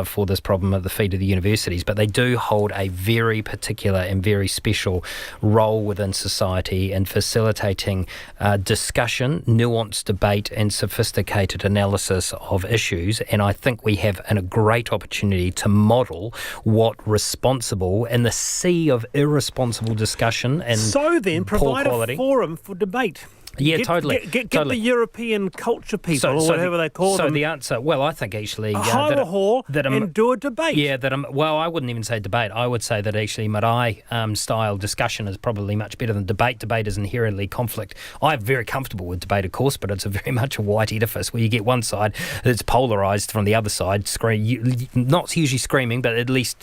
for this problem at the feet of the universities, but they do hold a very particular and very special role within society in facilitating discussion, nuanced debate and sophisticated analysis of issues. And I think we have a great opportunity to model what responsible in the sea of irresponsible discussion and so then provide poor quality. A forum for debate. Yeah, totally. Get totally. the European culture people, or whatever they call them. So the answer, well, I think actually... hire a hall and do a debate. Yeah, well, I wouldn't even say debate. I would say that actually Marae-style discussion is probably much better than debate. Debate is inherently conflict. I'm very comfortable with debate, of course, but it's very much a white edifice where you get one side that's polarised from the other side, not usually screaming, but at least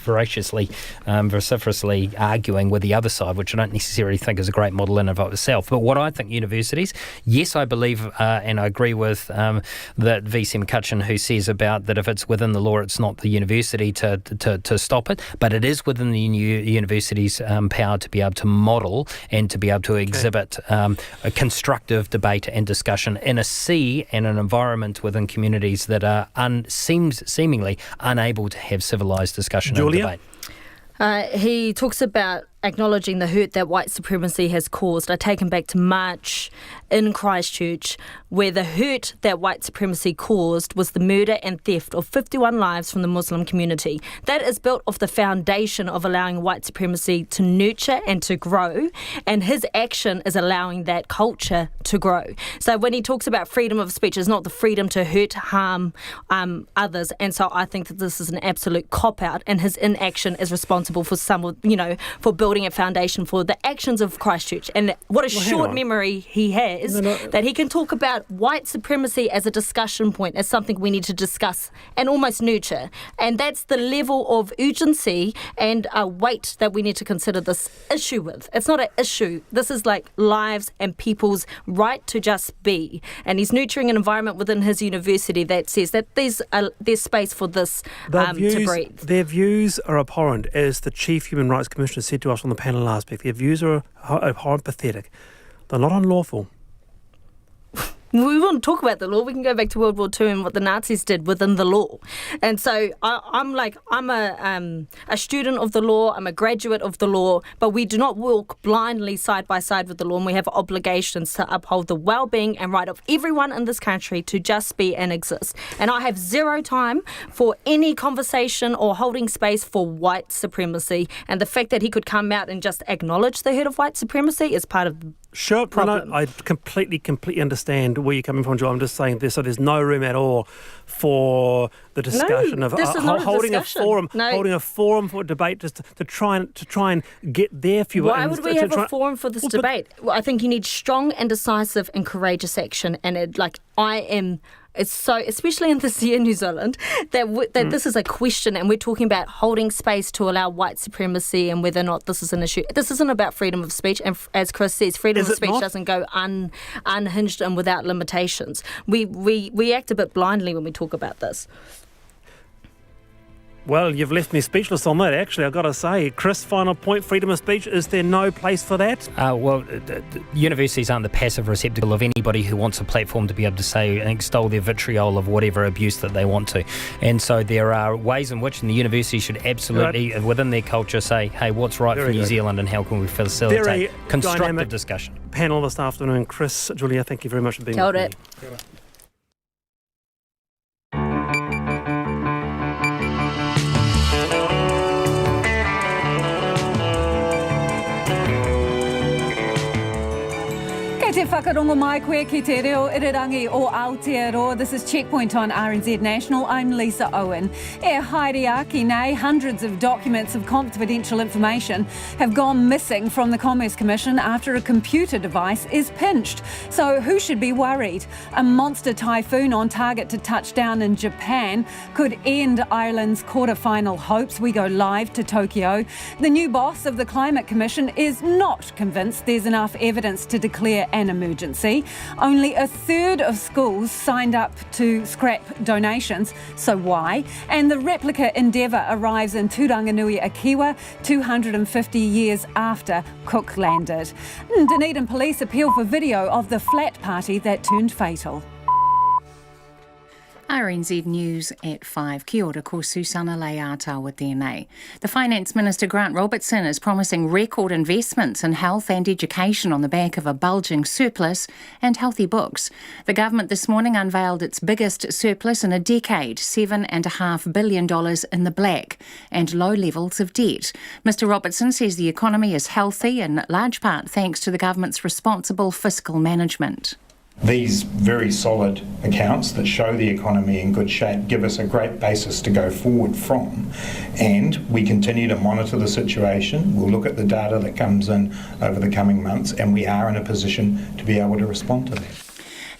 voraciously, vociferously arguing with the other side, which I don't necessarily think is a great model in and of itself. But what I think universities, yes, I believe and I agree with that VC McCutcheon, who says about that if it's within the law, it's not the university to stop it, but it is within the university's power to be able to model and to be able to exhibit a constructive debate and discussion in a sea and an environment within communities that are seemingly unable to have civilised discussion and debate. He talks about acknowledging the hurt that white supremacy has caused. I take him back to March in Christchurch, where the hurt that white supremacy caused was the murder and theft of 51 lives from the Muslim community. That is built off the foundation of allowing white supremacy to nurture and to grow, and his action is allowing that culture to grow. So when he talks about freedom of speech, it's not the freedom to hurt, harm others, and so I think that this is an absolute cop-out, and his inaction is responsible for for building a foundation for the actions of Christchurch. And what a short memory he has, that he can talk about white supremacy as a discussion point, as something we need to discuss and almost nurture. And that's the level of urgency and weight that we need to consider this issue with. It's not an issue. This is like lives and people's right to just be. And he's nurturing an environment within his university that says that there's space for this to breathe. Their views are abhorrent, as the Chief Human Rights Commissioner said to us on the panel last week. Their views are abhorrent, pathetic. They're not unlawful. We want to talk about the law. We can go back to World War II and what the Nazis did within the law. And so I'm a student of the law. I'm a graduate of the law. But we do not walk blindly side by side with the law. And we have obligations to uphold the well-being and right of everyone in this country to just be and exist. And I have zero time for any conversation or holding space for white supremacy. And the fact that he could come out and just acknowledge the hurt of white supremacy is part of Sure, no, I completely understand where you're coming from, Joel. I'm just saying this, so there's no room at all for the discussion of holding a forum for debate, just to try and get their view. Why would we have a forum for this debate? I think you need strong and decisive and courageous action, and it's so, especially in this year in New Zealand, that this is a question, and we're talking about holding space to allow white supremacy and whether or not this is an issue. This isn't about freedom of speech, and as Chris says, freedom of speech doesn't go unhinged and without limitations. We act a bit blindly when we talk about this. Well, you've left me speechless on that, actually, I've got to say. Chris, final point, freedom of speech, is there no place for that? Universities aren't the passive receptacle of anybody who wants a platform to be able to say and extol their vitriol of whatever abuse that they want to. And so there are ways in which the university should absolutely, within their culture, say, hey, what's right for New Zealand and how can we facilitate constructive discussion? Panel this afternoon. Chris, Julia, thank you very much for being with me. Kia ora. Te whakarongo mai koe ki te reo irirangi o Aotearoa. This is Checkpoint on RNZ National. I'm Lisa Owen. E haere nei, hundreds of documents of confidential information have gone missing from the Commerce Commission after a computer device is pinched. So who should be worried? A monster typhoon on target to touch down in Japan could end Ireland's quarter-final hopes. We go live to Tokyo. The new boss of the Climate Commission is not convinced there's enough evidence to declare an emergency. Only a third of schools signed up to scrap donations. So why? And the replica Endeavour arrives in Turanganui, Akiwa, 250 years after Cook landed. Dunedin police appeal for video of the flat party that turned fatal. RNZ News at 5. Kia ora, ko Susana Leata with DNA. The Finance Minister Grant Robertson is promising record investments in health and education on the back of a bulging surplus and healthy books. The government this morning unveiled its biggest surplus in a decade, $7.5 billion in the black, and low levels of debt. Mr Robertson says the economy is healthy in large part thanks to the government's responsible fiscal management. These very solid accounts that show the economy in good shape give us a great basis to go forward from, and we continue to monitor the situation. We'll look at the data that comes in over the coming months, and we are in a position to be able to respond to that.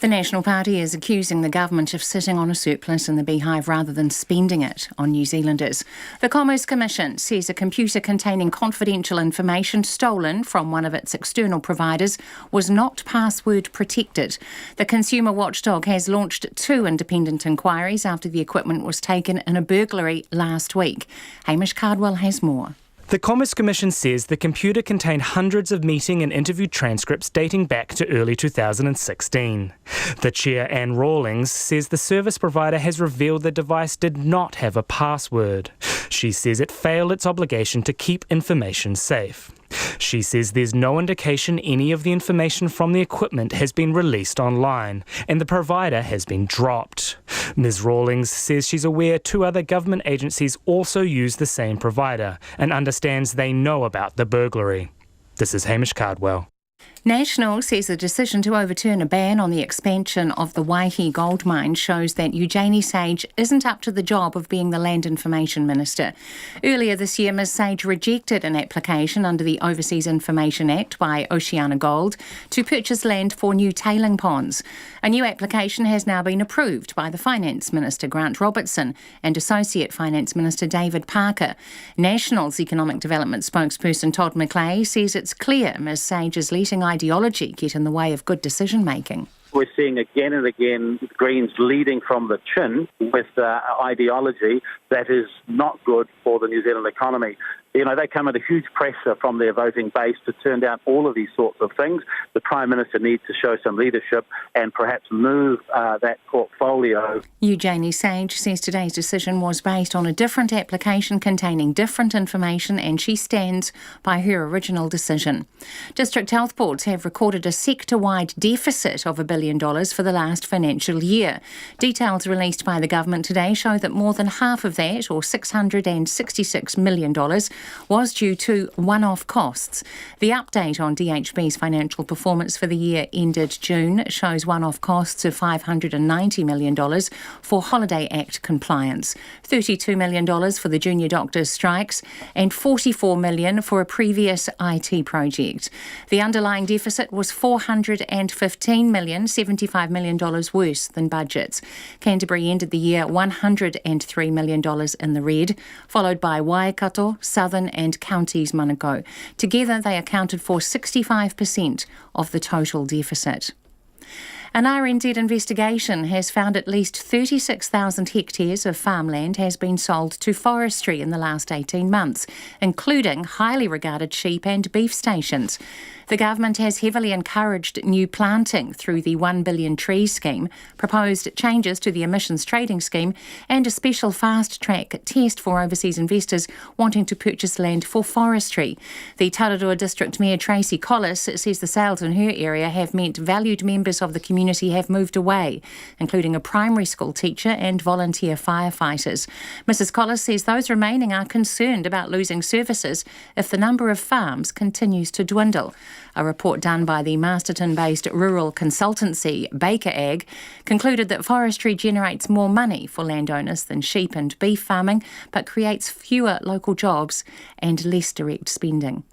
The National Party is accusing the government of sitting on a surplus in the beehive rather than spending it on New Zealanders. The Commerce Commission says a computer containing confidential information stolen from one of its external providers was not password protected. The consumer watchdog has launched 2 independent inquiries after the equipment was taken in a burglary last week. Hamish Cardwell has more. The Commerce Commission says the computer contained hundreds of meeting and interview transcripts dating back to early 2016. The chair, Anne Rawlings, says the service provider has revealed the device did not have a password. She says it failed its obligation to keep information safe. She says there's no indication any of the information from the equipment has been released online, and the provider has been dropped. Ms Rawlings says she's aware 2 other government agencies also use the same provider and understands they know about the burglary. This is Hamish Cardwell. National says the decision to overturn a ban on the expansion of the Waihi gold mine shows that Eugenie Sage isn't up to the job of being the Land Information Minister. Earlier this year, Ms Sage rejected an application under the Overseas Information Act by Oceana Gold to purchase land for new tailing ponds. A new application has now been approved by the Finance Minister Grant Robertson and Associate Finance Minister David Parker. National's Economic Development spokesperson Todd McClay says it's clear Ms Sage is letting ideology get in the way of good decision-making. We're seeing again and again Greens leading from the chin with ideology that is not good for the New Zealand economy. You know, they come under huge pressure from their voting base to turn down all of these sorts of things. The Prime Minister needs to show some leadership and perhaps move that portfolio. Eugenie Sage says today's decision was based on a different application containing different information, and she stands by her original decision. District health boards have recorded a sector-wide deficit of $1 billion for the last financial year. Details released by the government today show that more than half of that, or $666 million, was due to one-off costs. The update on DHB's financial performance for the year ended June shows one-off costs of $590 million for Holiday Act compliance, $32 million for the junior doctors' strikes, and $44 million for a previous IT project. The underlying deficit was $415 million, $75 million worse than budgets. Canterbury ended the year $103 million in the red, followed by Waikato, Southern and Counties Manukau. Together they accounted for 65% of the total deficit. An RNZ investigation has found at least 36,000 hectares of farmland has been sold to forestry in the last 18 months, including highly regarded sheep and beef stations. The government has heavily encouraged new planting through the 1 billion trees scheme, proposed changes to the emissions trading scheme, and a special fast-track test for overseas investors wanting to purchase land for forestry. The Tararua District Mayor Tracy Collis says the sales in her area have meant valued members of the community have moved away, including a primary school teacher and volunteer firefighters. Mrs Collis says those remaining are concerned about losing services if the number of farms continues to dwindle. A report done by the Masterton-based rural consultancy Baker Ag concluded that forestry generates more money for landowners than sheep and beef farming, but creates fewer local jobs and less direct spending.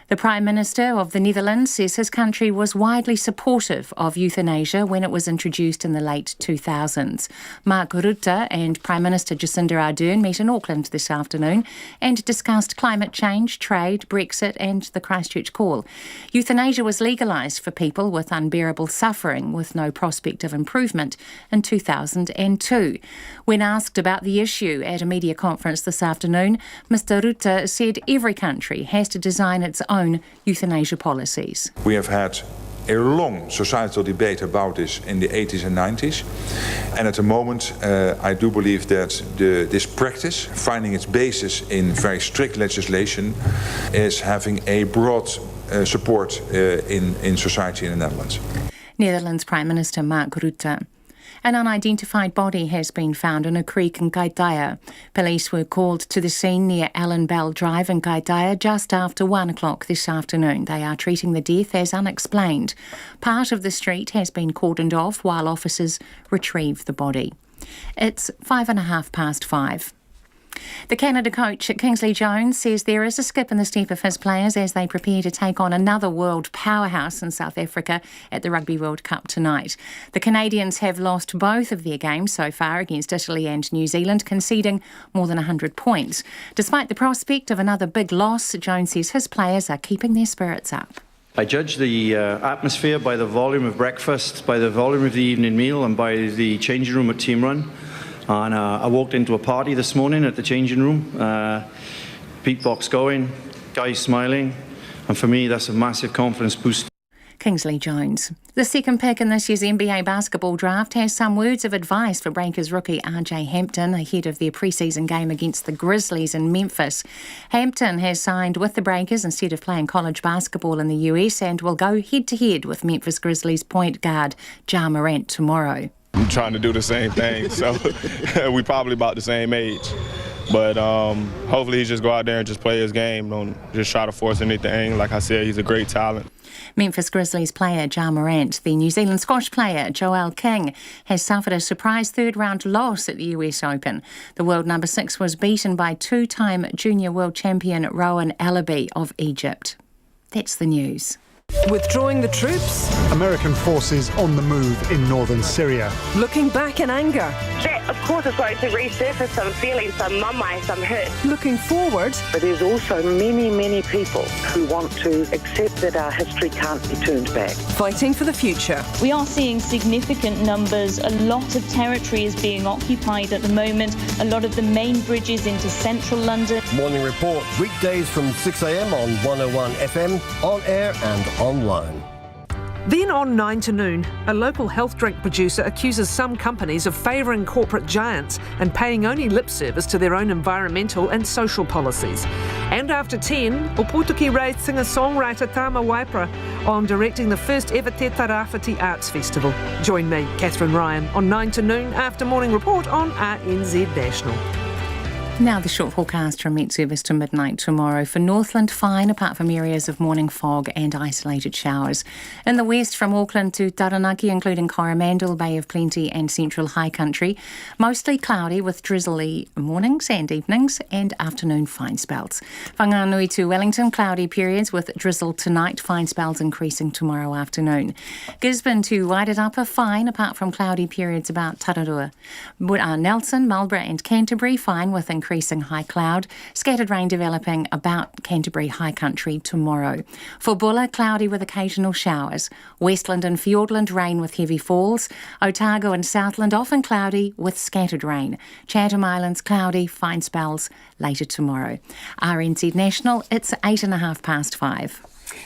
The Prime Minister of the Netherlands says his country was widely supportive of euthanasia when it was introduced in the late 2000s. Mark Rutte and Prime Minister Jacinda Ardern met in Auckland this afternoon and discussed climate change, trade, Brexit and the Christchurch call. Euthanasia was legalised for people with unbearable suffering with no prospect of improvement in 2002. When asked about the issue at a media conference this afternoon, Mr Rutte said every country has to design its own euthanasia policies. We have had a long societal debate about this in the 80s and 90s. And at the moment, I do believe that this practice, finding its basis in very strict legislation, is having a broad support in society in the Netherlands. Netherlands Prime Minister Mark Rutte. An unidentified body has been found in a creek in Kaitaia. Police were called to the scene near Allen Bell Drive in Kaitaia just after 1 o'clock this afternoon. They are treating the death as unexplained. Part of the street has been cordoned off while officers retrieve the body. It's 5:05. The Canada coach Kingsley Jones says there is a skip in the step of his players as they prepare to take on another world powerhouse in South Africa at the Rugby World Cup tonight. The Canadians have lost both of their games so far against Italy and New Zealand, conceding more than 100 points. Despite the prospect of another big loss, Jones says his players are keeping their spirits up. I judge the atmosphere by the volume of breakfast, by the volume of the evening meal and by the changing room at team run. And I walked into a party this morning at the changing room, beatbox going, guys smiling, and for me that's a massive confidence boost. Kingsley Jones. The second pick in this year's NBA basketball draft has some words of advice for Breakers rookie RJ Hampton ahead of their preseason game against the Grizzlies in Memphis. Hampton has signed with the Breakers instead of playing college basketball in the US and will go head-to-head with Memphis Grizzlies point guard Ja Morant tomorrow. I'm trying to do the same thing, so we probably about the same age. But hopefully he just go out there and just play his game, don't just try to force anything. Like I said, he's a great talent. Memphis Grizzlies player Ja Morant, the New Zealand squash player Joel King, has suffered a surprise third-round loss at the US Open. The world number 6 was beaten by two-time junior world champion Rowan Alabi of Egypt. That's the news. Withdrawing the troops? American forces on the move in northern Syria. Looking back in anger? That, of course, is going to resurface some feelings, some mumai, some hurt. Looking forward? But there's also many, many people who want to accept that our history can't be turned back. Fighting for the future. We are seeing significant numbers. A lot of territory is being occupied at the moment. A lot of the main bridges into central London. Morning Report, weekdays from 6 a.m. on 101 FM, on air and online. Then on 9 to noon, a local health drink producer accuses some companies of favouring corporate giants and paying only lip service to their own environmental and social policies. And after 10, Opotiki raised singer-songwriter Tama Waipara on directing the first ever Te Tarawhiti Arts Festival. Join me, Catherine Ryan, on 9 to noon after Morning Report on RNZ National. Now the short forecast from Met Service to midnight tomorrow. For Northland, fine apart from areas of morning fog and isolated showers. In the west from Auckland to Taranaki, including Coromandel, Bay of Plenty and central high country, mostly cloudy with drizzly mornings and evenings and afternoon fine spells. Whanganui to Wellington, cloudy periods with drizzle tonight, fine spells increasing tomorrow afternoon. Gisborne to Wairarapa, fine apart from cloudy periods about Tararua. Nelson, Marlborough and Canterbury, fine with increasing high cloud. Scattered rain developing about Canterbury high country tomorrow. For Bulla, cloudy with occasional showers. Westland and Fiordland, rain with heavy falls. Otago and Southland, often cloudy with scattered rain. Chatham Islands, cloudy, fine spells later tomorrow. RNZ National, it's 5:08.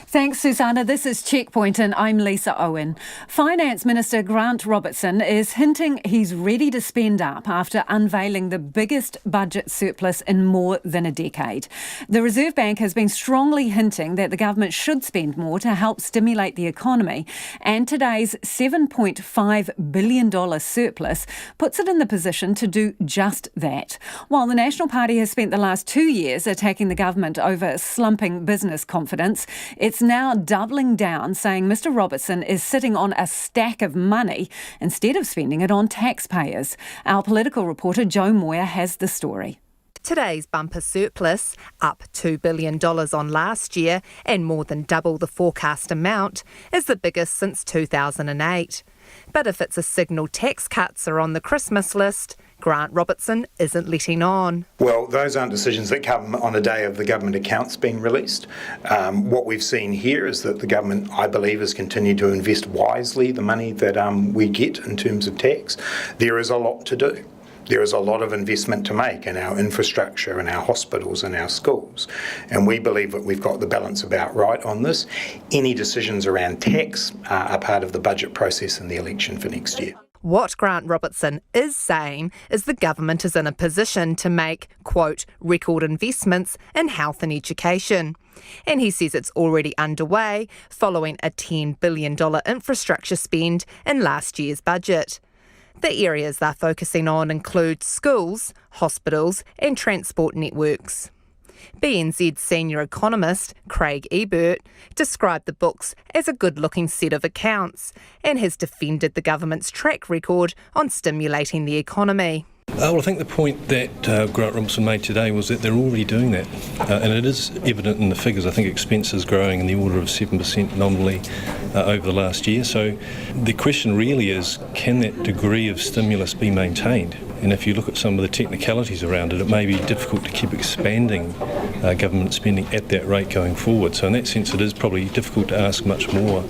Thanks, Susanna. This is Checkpoint and I'm Lisa Owen. Finance Minister Grant Robertson is hinting he's ready to spend up after unveiling the biggest budget surplus in more than a decade. The Reserve Bank has been strongly hinting that the government should spend more to help stimulate the economy, and today's $7.5 billion surplus puts it in the position to do just that. While the National Party has spent the last 2 years attacking the government over slumping business confidence, it's now doubling down, saying Mr Robertson is sitting on a stack of money instead of spending it on taxpayers. Our political reporter Joe Moyer has the story. Today's bumper surplus, up $2 billion on last year and more than double the forecast amount, is the biggest since 2008. But if it's a signal tax cuts are on the Christmas list, Grant Robertson isn't letting on. Well, those aren't decisions that come on the day of the government accounts being released. What we've seen here is that the government, I believe, has continued to invest wisely the money that we get in terms of tax. There is a lot to do. There is a lot of investment to make in our infrastructure, in our hospitals and our schools. And we believe that we've got the balance about right on this. Any decisions around tax are part of the budget process in the election for next year. What Grant Robertson is saying is the government is in a position to make, quote, record investments in health and education. And he says it's already underway following a $10 billion infrastructure spend in last year's budget. The areas they're focusing on include schools, hospitals and transport networks. BNZ senior economist Craig Ebert described the books as a good-looking set of accounts and has defended the government's track record on stimulating the economy. Well, I think the point that Grant Robertson made today was that they're already doing that. And it is evident in the figures. I think expenses growing in the order of 7% nominally over the last year. So the question really is, can that degree of stimulus be maintained? And if you look at some of the technicalities around it, it may be difficult to keep expanding government spending at that rate going forward. So in that sense, it is probably difficult to ask much more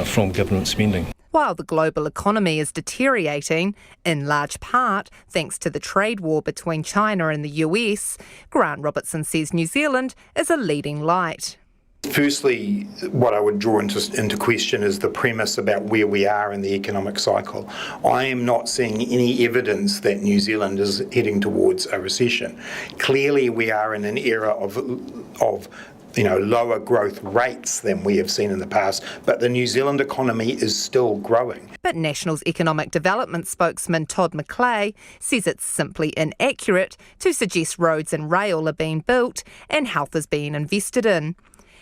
from government spending. While the global economy is deteriorating, in large part thanks to the trade war between China and the US, Grant Robertson says New Zealand is a leading light. Firstly, what I would draw into question is the premise about where we are in the economic cycle. I am not seeing any evidence that New Zealand is heading towards a recession. Clearly, we are in an era of lower growth rates than we have seen in the past, but the New Zealand economy is still growing. But National's Economic Development spokesman Todd McClay says it's simply inaccurate to suggest roads and rail are being built and health is being invested in.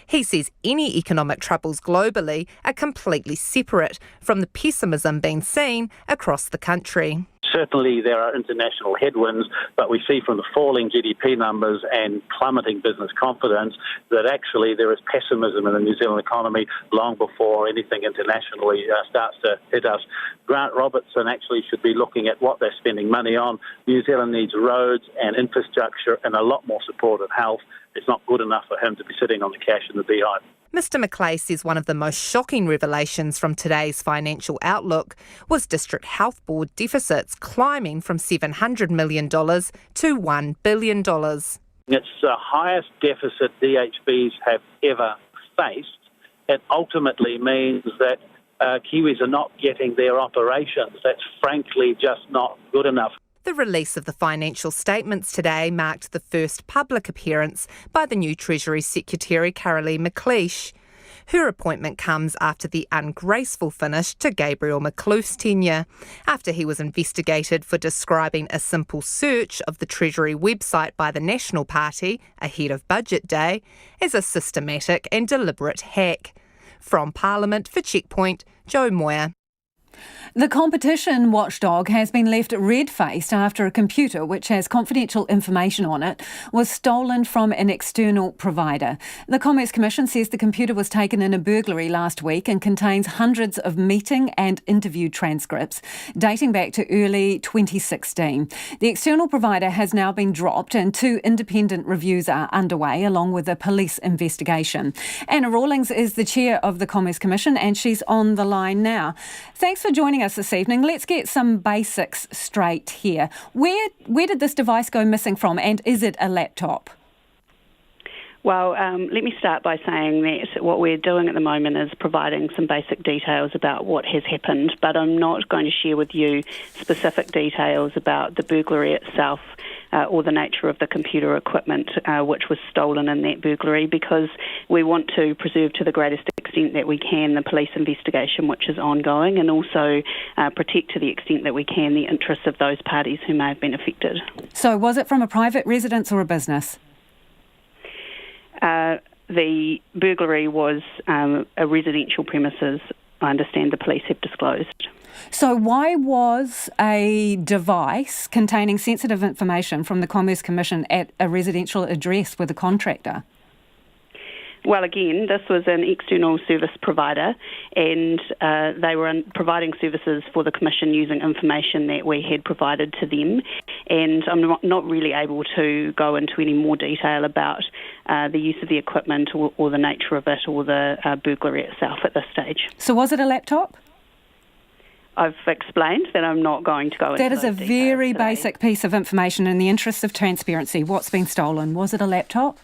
He says any economic troubles globally are completely separate from the pessimism being seen across the country. Certainly there are international headwinds, but we see from the falling GDP numbers and plummeting business confidence that actually there is pessimism in the New Zealand economy long before anything internationally starts to hit us. Grant Robertson actually should be looking at what they're spending money on. New Zealand needs roads and infrastructure and a lot more support of health. It's not good enough for him to be sitting on the cash in the beehive. Mr McClay says one of the most shocking revelations from today's financial outlook was District Health Board deficits climbing from $700 million to $1 billion. It's the highest deficit DHBs have ever faced. It ultimately means that Kiwis are not getting their operations. That's frankly just not good enough. The release of the financial statements today marked the first public appearance by the new Treasury Secretary Carolee McLeish. Her appointment comes after the ungraceful finish to Gabriel McLouth's tenure, after he was investigated for describing a simple search of the Treasury website by the National Party ahead of Budget Day as a systematic and deliberate hack. From Parliament for Checkpoint, Joe Moyer. The competition watchdog has been left red-faced after a computer, which has confidential information on it, was stolen from an external provider. The Commerce Commission says the computer was taken in a burglary last week and contains hundreds of meeting and interview transcripts dating back to early 2016. The external provider has now been dropped and 2 independent reviews are underway, along with a police investigation. Anna Rawlings is the chair of the Commerce Commission and she's on the line now. Thanks for joining us this evening. Let's get some basics straight here. Where did this device go missing from, and is it a laptop? Well, let me start by saying that what we're doing at the moment is providing some basic details about what has happened, but I'm not going to share with you specific details about the burglary itself or the nature of the computer equipment which was stolen in that burglary, because we want to preserve to the greatest extent that we can the police investigation which is ongoing, and also protect to the extent that we can the interests of those parties who may have been affected. So was it from a private residence or a business? The burglary was a residential premises, I understand the police have disclosed. So why was a device containing sensitive information from the Commerce Commission at a residential address with a contractor? Well, again, this was an external service provider, and they were providing services for the Commission using information that we had provided to them. And I'm not really able to go into any more detail about the use of the equipment or the nature of it or the burglary itself at this stage. So was it a laptop? I've explained that I'm not going to go into That is a very today. basic piece of information in the interests of transparency. What's been stolen? Was it a laptop?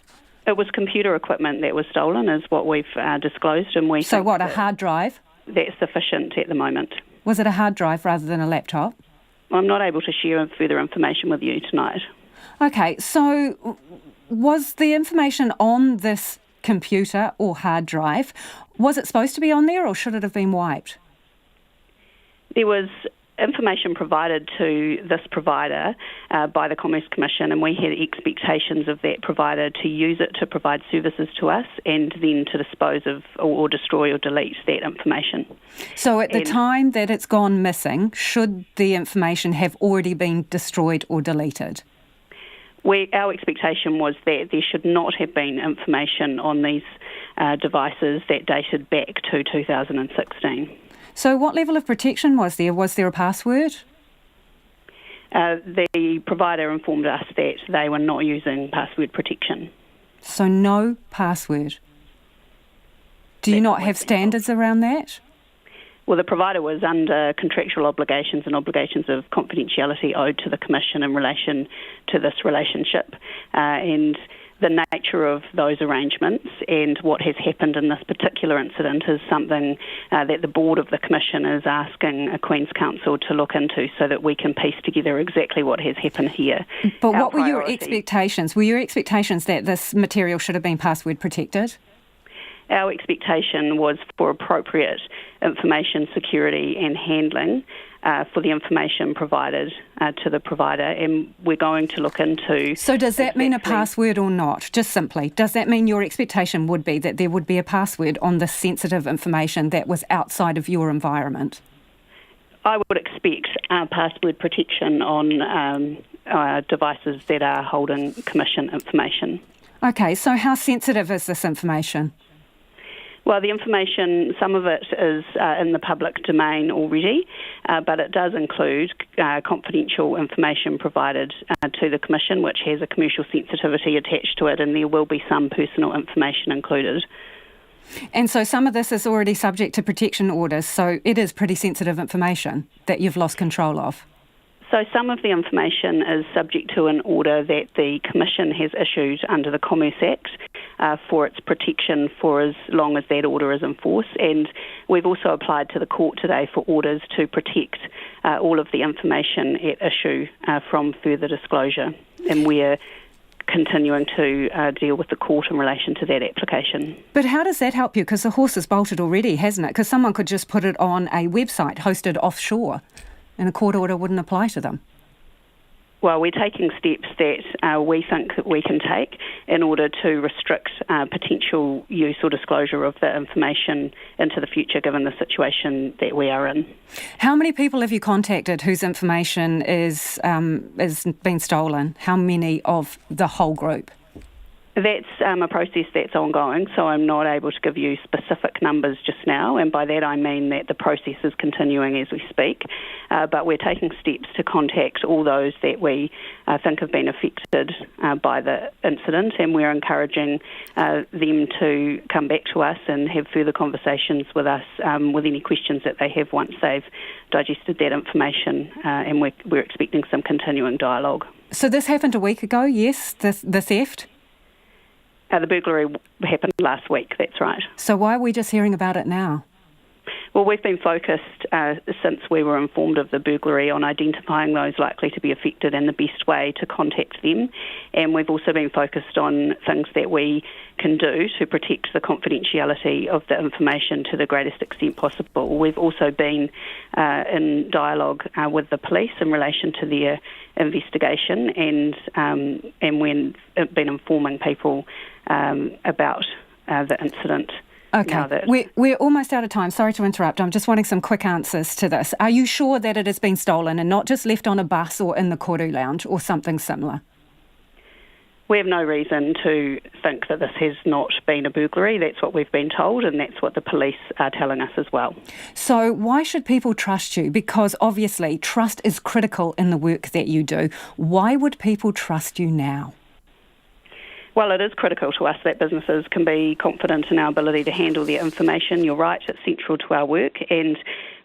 It was computer equipment that was stolen, is what we've disclosed, and we. So think what, a hard drive? That's sufficient at the moment. Was it a hard drive rather than a laptop? I'm not able to share further information with you tonight. Okay, so was the information on this computer or hard drive, was it supposed to be on there or should it have been wiped? There was information provided to this provider by the Commerce Commission, and we had expectations of that provider to use it to provide services to us and then to dispose of or destroy or delete that information. So at the time that it's gone missing, should the information have already been destroyed or deleted? Our expectation was that there should not have been information on these devices that dated back to 2016. So what level of protection was there? Was there a password? The provider informed us that they were not using password protection. So no password. Do you not have standards around that? Well, the provider was under contractual obligations and obligations of confidentiality owed to the Commission in relation to this relationship. And the nature of those arrangements and what has happened in this particular incident is something that the board of the Commission is asking a Queen's Counsel to look into so that we can piece together exactly what has happened here. But what were your expectations? Were your expectations that this material should have been password protected? Our expectation was for appropriate information security and handling for the information provided to the provider, and we're going to look into... So does that mean a password or not? Just simply, does that mean your expectation would be that there would be a password on the sensitive information that was outside of your environment? I would expect password protection on devices that are holding Commission information. Okay, so how sensitive is this information? Well, the information, some of it is in the public domain already, but it does include confidential information provided to the Commission, which has a commercial sensitivity attached to it, and there will be some personal information included. And so some of this is already subject to protection orders, so it is pretty sensitive information that you've lost control of. So some of the information is subject to an order that the Commission has issued under the Commerce Act for its protection for as long as that order is in force. And we've also applied to the court today for orders to protect all of the information at issue from further disclosure. And we're continuing to deal with the court in relation to that application. But how does that help you? Because the horse has bolted already, hasn't it? Because someone could just put it on a website hosted offshore, and a court order wouldn't apply to them. Well, we're taking steps that we think that we can take in order to restrict potential use or disclosure of the information into the future, given the situation that we are in. How many people have you contacted whose information is been stolen? How many of the whole group? That's a process that's ongoing, so I'm not able to give you specific numbers just now, and by that I mean that the process is continuing as we speak, but we're taking steps to contact all those that we think have been affected by the incident, and we're encouraging them to come back to us and have further conversations with us with any questions that they have once they've digested that information, and we're expecting some continuing dialogue. So this happened a week ago, yes, the theft? The burglary happened last week, that's right. So why are we just hearing about it now? Well, we've been focused since we were informed of the burglary on identifying those likely to be affected and the best way to contact them. And we've also been focused on things that we can do to protect the confidentiality of the information to the greatest extent possible. We've also been in dialogue with the police in relation to their investigation, and we've been informing people about the incident. Okay, we're almost out of time. Sorry to interrupt. I'm just wanting some quick answers to this. Are you sure that it has been stolen and not just left on a bus or in the Koru Lounge or something similar? We have no reason to think that this has not been a burglary. That's what we've been told, and that's what the police are telling us as well. So why should people trust you? Because obviously trust is critical in the work that you do. Why would people trust you now? Well, it is critical to us that businesses can be confident in our ability to handle their information. You're right, it's central to our work, and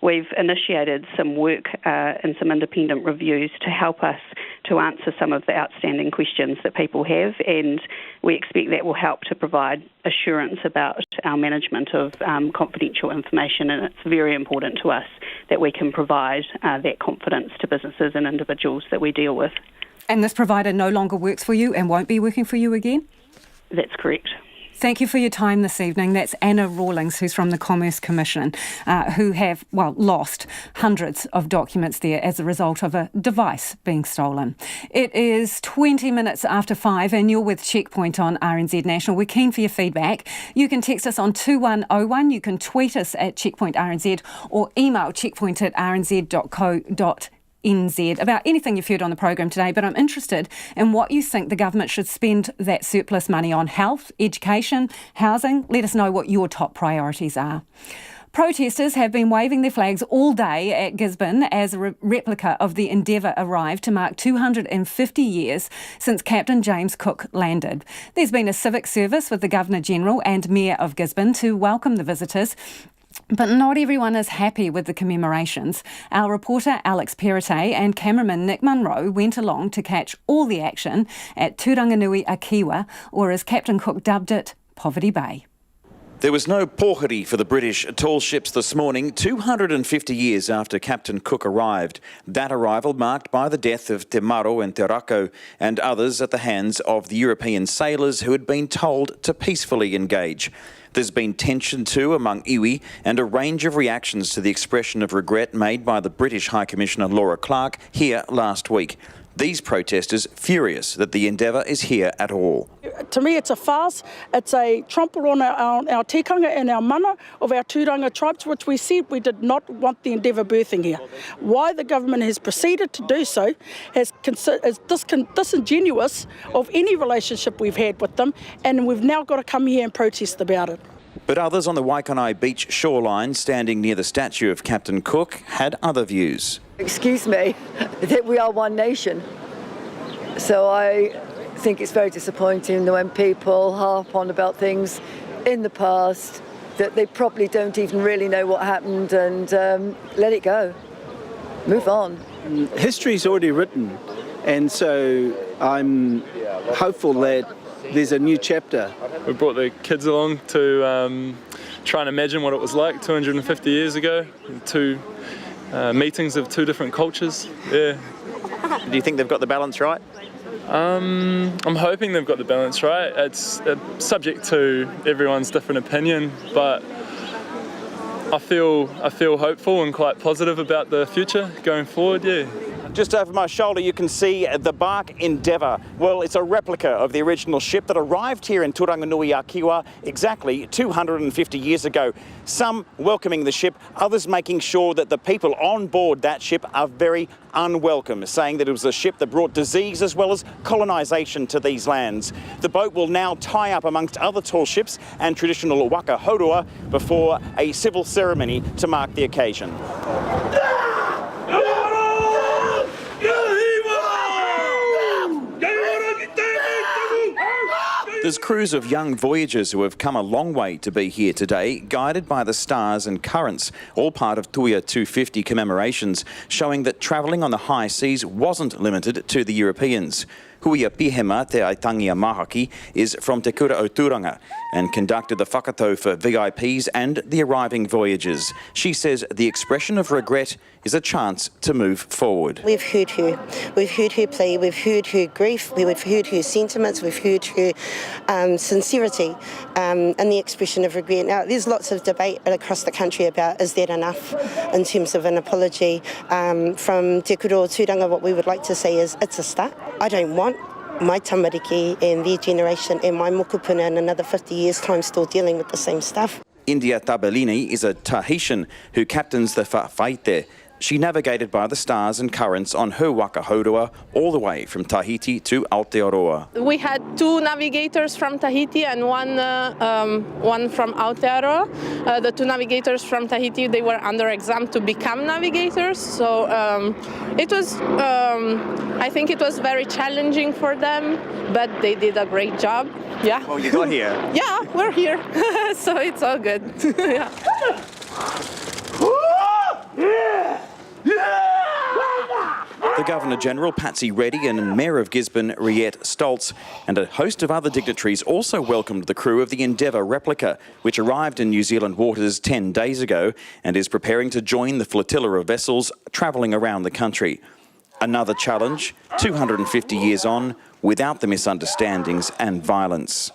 we've initiated some work and some independent reviews to help us to answer some of the outstanding questions that people have, and we expect that will help to provide assurance about our management of confidential information, and it's very important to us that we can provide that confidence to businesses and individuals that we deal with. And this provider no longer works for you and won't be working for you again? That's correct. Thank you for your time this evening. That's Anna Rawlings, who's from the Commerce Commission, who have, lost hundreds of documents there as a result of a device being stolen. It is 20 minutes after 5 and you're with Checkpoint on RNZ National. We're keen for your feedback. You can text us on 2101. You can tweet us at Checkpoint RNZ or email checkpoint@rnz.co.nz about anything you've heard on the program today, but I'm interested in what you think the government should spend that surplus money on: health, education, housing. Let us know what your top priorities are. Protesters have been waving their flags all day at Gisborne as a replica of the Endeavour arrived to mark 250 years since Captain James Cook landed. There's been a civic service with the Governor-General and Mayor of Gisborne to welcome the visitors. But not everyone is happy with the commemorations. Our reporter Alex Perrottet and cameraman Nick Munro went along to catch all the action at Turanganui Akiwa, or as Captain Cook dubbed it, Poverty Bay. There was no pohuri for the British tall ships this morning, 250 years after Captain Cook arrived. That arrival marked by the death of Te Maro and Te Rako and others at the hands of the European sailors who had been told to peacefully engage. There's been tension too among iwi and a range of reactions to the expression of regret made by the British High Commissioner Laura Clark here last week. These protesters furious that the Endeavour is here at all. To me, it's a farce. It's a trample on our tikanga and our mana of our Tūranga tribes, which we said we did not want the Endeavour berthing here. Why the government has proceeded to do so is disingenuous of any relationship we've had with them, and we've now got to come here and protest about it. But others on the Waikanai beach shoreline, standing near the statue of Captain Cook, had other views. Excuse me, that we are one nation. So I think it's very disappointing when people harp on about things in the past that they probably don't even really know what happened, and let it go. Move on. History's already written, and so I'm hopeful that there's a new chapter. We brought the kids along to try and imagine what it was like 250 years ago. Two meetings of two different cultures. Yeah. Do you think they've got the balance right? I'm hoping they've got the balance right. It's subject to everyone's different opinion, but I feel hopeful and quite positive about the future going forward. Yeah. Just over my shoulder you can see the bark Endeavour. Well, it's a replica of the original ship that arrived here in Turanganui Akiwa exactly 250 years ago. Some welcoming the ship, others making sure that the people on board that ship are very unwelcome, saying that it was a ship that brought disease as well as colonisation to these lands. The boat will now tie up amongst other tall ships and traditional waka haurua before a civil ceremony to mark the occasion. There's crews of young voyagers who have come a long way to be here today, guided by the stars and currents, all part of Tuia 250 commemorations, showing that travelling on the high seas wasn't limited to the Europeans. Huia Pihema Te Aitangia Mahaki is from Te Kura o Turanga and conducted the whakatau for VIPs and the arriving voyagers. She says the expression of regret is a chance to move forward. We've heard her. We've heard her plea. We've heard her grief. We've heard her sentiments. We've heard her sincerity and the expression of regret. Now, there's lots of debate across the country about is that enough in terms of an apology. From Te Kura o Turanga, what we would like to say is it's a start. I don't want my tamariki and their generation and my mokupuna in another 50 years' time still dealing with the same stuff. India Tabellini is a Tahitian who captains the Whawhaite. She navigated by the stars and currents on her waka haurua all the way from Tahiti to Aotearoa. We had two navigators from Tahiti and one from Aotearoa. The two navigators from Tahiti, they were under exam to become navigators. So it was, I think it was very challenging for them, but they did a great job. Yeah. Well, you got here. Yeah, we're here. So it's all good. Yeah. The Governor-General, Patsy Reddy, and Mayor of Gisborne, Riette Stoltz, and a host of other dignitaries also welcomed the crew of the Endeavour replica, which arrived in New Zealand waters 10 days ago and is preparing to join the flotilla of vessels travelling around the country. Another challenge, 250 years on, without the misunderstandings and violence.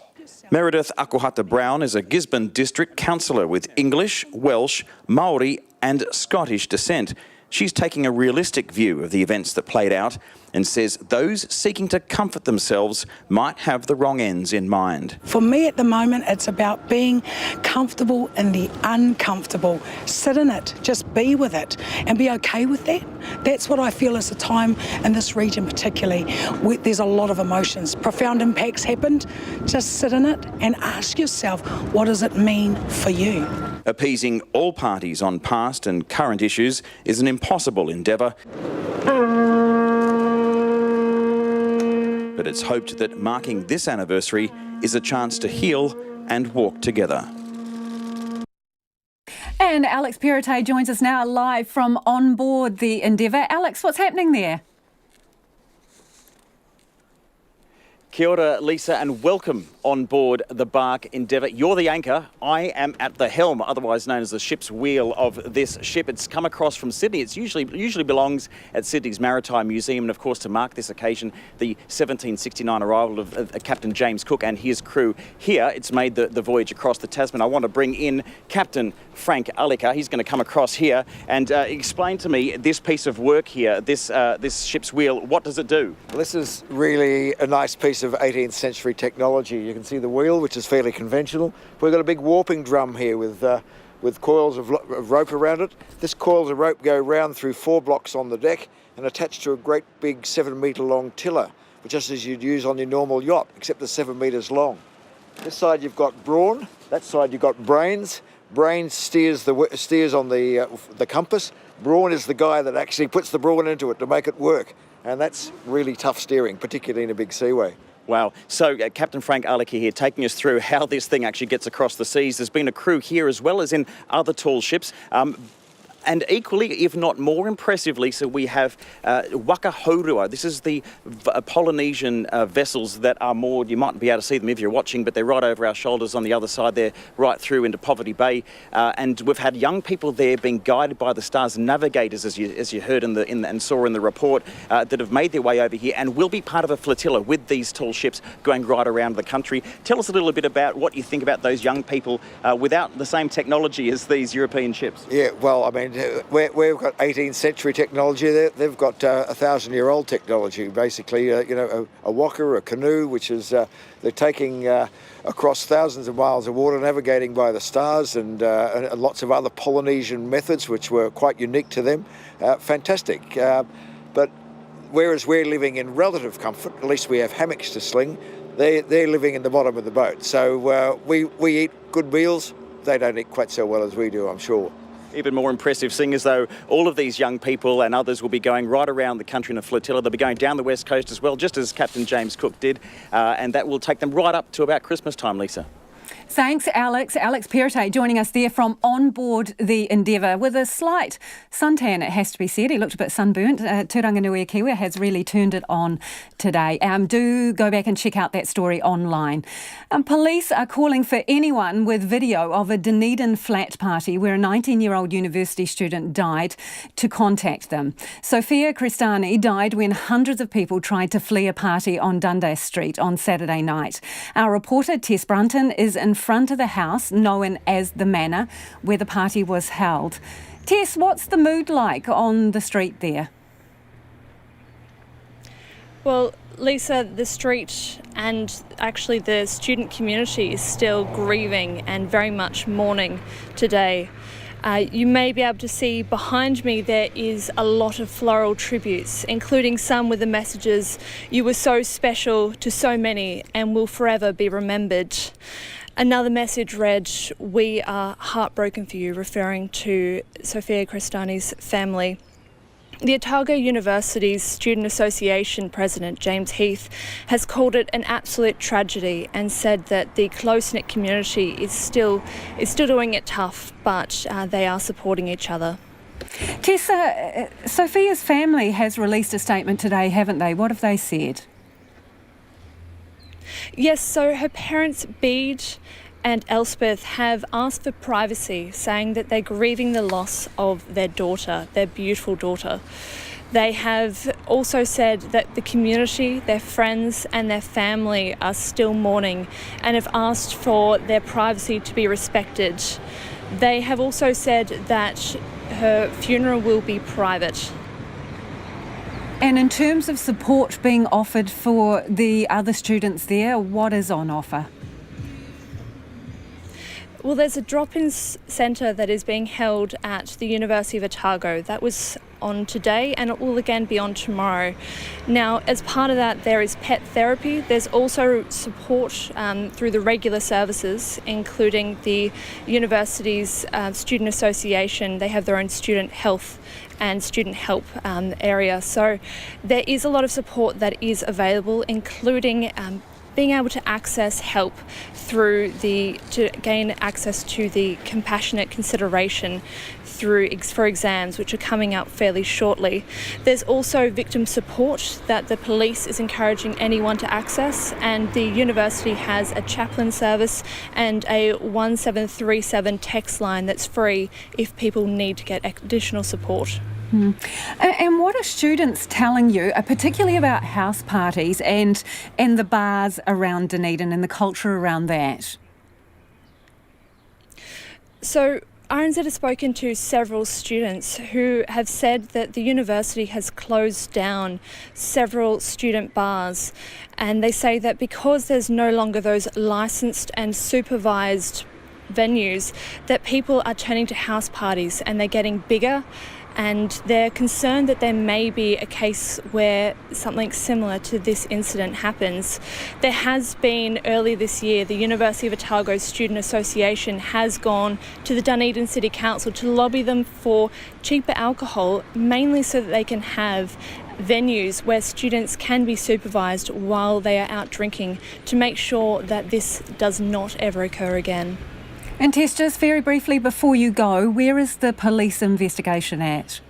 Meredith Akuhata-Brown is a Gisborne District Councillor with English, Welsh, Maori and Scottish descent. She's taking a realistic view of the events that played out and says those seeking to comfort themselves might have the wrong ends in mind. For me at the moment, it's about being comfortable in the uncomfortable. Sit in it, just be with it and be okay with that. That's what I feel is a time in this region particularly where there's a lot of emotions. Profound impacts happened. Just sit in it and ask yourself, what does it mean for you? Appeasing all parties on past and current issues is an impossible endeavour. But it's hoped that marking this anniversary is a chance to heal and walk together. And Alex Perrottet joins us now live from on board the Endeavour. Alex, what's happening there? Kia ora, Lisa, and welcome on board the bark Endeavour. You're the anchor. I am at the helm, otherwise known as the ship's wheel of this ship. It's come across from Sydney. It usually belongs at Sydney's Maritime Museum, and of course, to mark this occasion, the 1769 arrival of Captain James Cook and his crew here. It's made the voyage across the Tasman. I want to bring in Captain Frank Alika. He's going to come across here and explain to me this piece of work here, this ship's wheel. What does it do? Well, this is really a nice piece of 18th century technology. You can see the wheel, which is fairly conventional. We've got a big warping drum here with coils of rope around it. This coils of rope go round through 4 blocks on the deck and attached to a great big 7-metre long tiller, which just as you'd use on your normal yacht, except it's 7 metres long. This side you've got brawn, that side you've got brains. Brains steers on the compass. Brawn is the guy that actually puts the brawn into it to make it work, and that's really tough steering, particularly in a big seaway. Wow. So Captain Frank Aliki here taking us through how this thing actually gets across the seas. There's been a crew here as well as in other tall ships. And equally, if not more impressively, so we have Waka Haurua. This is the Polynesian vessels that are moored. You mightn't be able to see them if you're watching, but they're right over our shoulders on the other side there, right through into Poverty Bay. And we've had young people there being guided by the stars, navigators, as you heard and saw in the report, that have made their way over here and will be part of a flotilla with these tall ships going right around the country. Tell us a little bit about what you think about those young people without the same technology as these European ships. Yeah, well, I mean, we've got 18th century technology there. They've got 1,000-year-old technology, basically, a waka, a canoe, which is they're taking across thousands of miles of water, navigating by the stars, and lots of other Polynesian methods which were quite unique to them. Fantastic. But whereas we're living in relative comfort, at least we have hammocks to sling, they're living in the bottom of the boat. So we eat good meals. They don't eat quite so well as we do, I'm sure. Even more impressive, seeing as though all of these young people and others will be going right around the country in a flotilla. They'll be going down the west coast as well, just as Captain James Cook did, and that will take them right up to about Christmas time, Lisa. Thanks, Alex. Alex Perrottet joining us there from on board the Endeavour with a slight suntan, it has to be said. He looked a bit sunburnt. Tūranganui Kiwi has really turned it on today. Do go back and check out that story online. Police are calling for anyone with video of a Dunedin flat party where a 19-year-old university student died to contact them. Sophia Cristani died when hundreds of people tried to flee a party on Dundas Street on Saturday night. Our reporter Tess Brunton is in front of the house known as the Manor where the party was held. Tess, what's the mood like on the street there? Well, Lisa, the street and actually the student community is still grieving and very much mourning today. You may be able to see behind me there is a lot of floral tributes, including some with the messages, "You were so special to so many and will forever be remembered." Another message read, "We are heartbroken for you," referring to Sophia Cristani's family. The Otago University's Student Association President James Heath has called it an absolute tragedy and said that the close-knit community is still doing it tough, but they are supporting each other. Tessa, Sophia's family has released a statement today, haven't they? What have they said? Yes, so her parents, Bede and Elspeth, have asked for privacy, saying that they're grieving the loss of their daughter, their beautiful daughter. They have also said that the community, their friends and their family are still mourning and have asked for their privacy to be respected. They have also said that her funeral will be private. And in terms of support being offered for the other students there, what is on offer? Well, there's a drop-in centre that is being held at the University of Otago. That was on today and it will again be on tomorrow. Now, as part of that, there is pet therapy. There's also support through the regular services, including the university's student association. They have their own student health and student help area. So there is a lot of support that is available, including being able to access help to gain access to the compassionate consideration for exams, which are coming up fairly shortly. There's also victim support that the police is encouraging anyone to access, and the university has a chaplain service and a 1737 text line that's free if people need to get additional support. And what are students telling you, particularly about house parties and the bars around Dunedin and the culture around that? So RNZ has spoken to several students who have said that the university has closed down several student bars, and they say that because there's no longer those licensed and supervised venues, that people are turning to house parties and they're getting bigger. And they're concerned that there may be a case where something similar to this incident happens. There has been, earlier this year, the University of Otago Student Association has gone to the Dunedin City Council to lobby them for cheaper alcohol, mainly so that they can have venues where students can be supervised while they are out drinking, to make sure that this does not ever occur again. And Tess, just very briefly before you go, where is the police investigation at?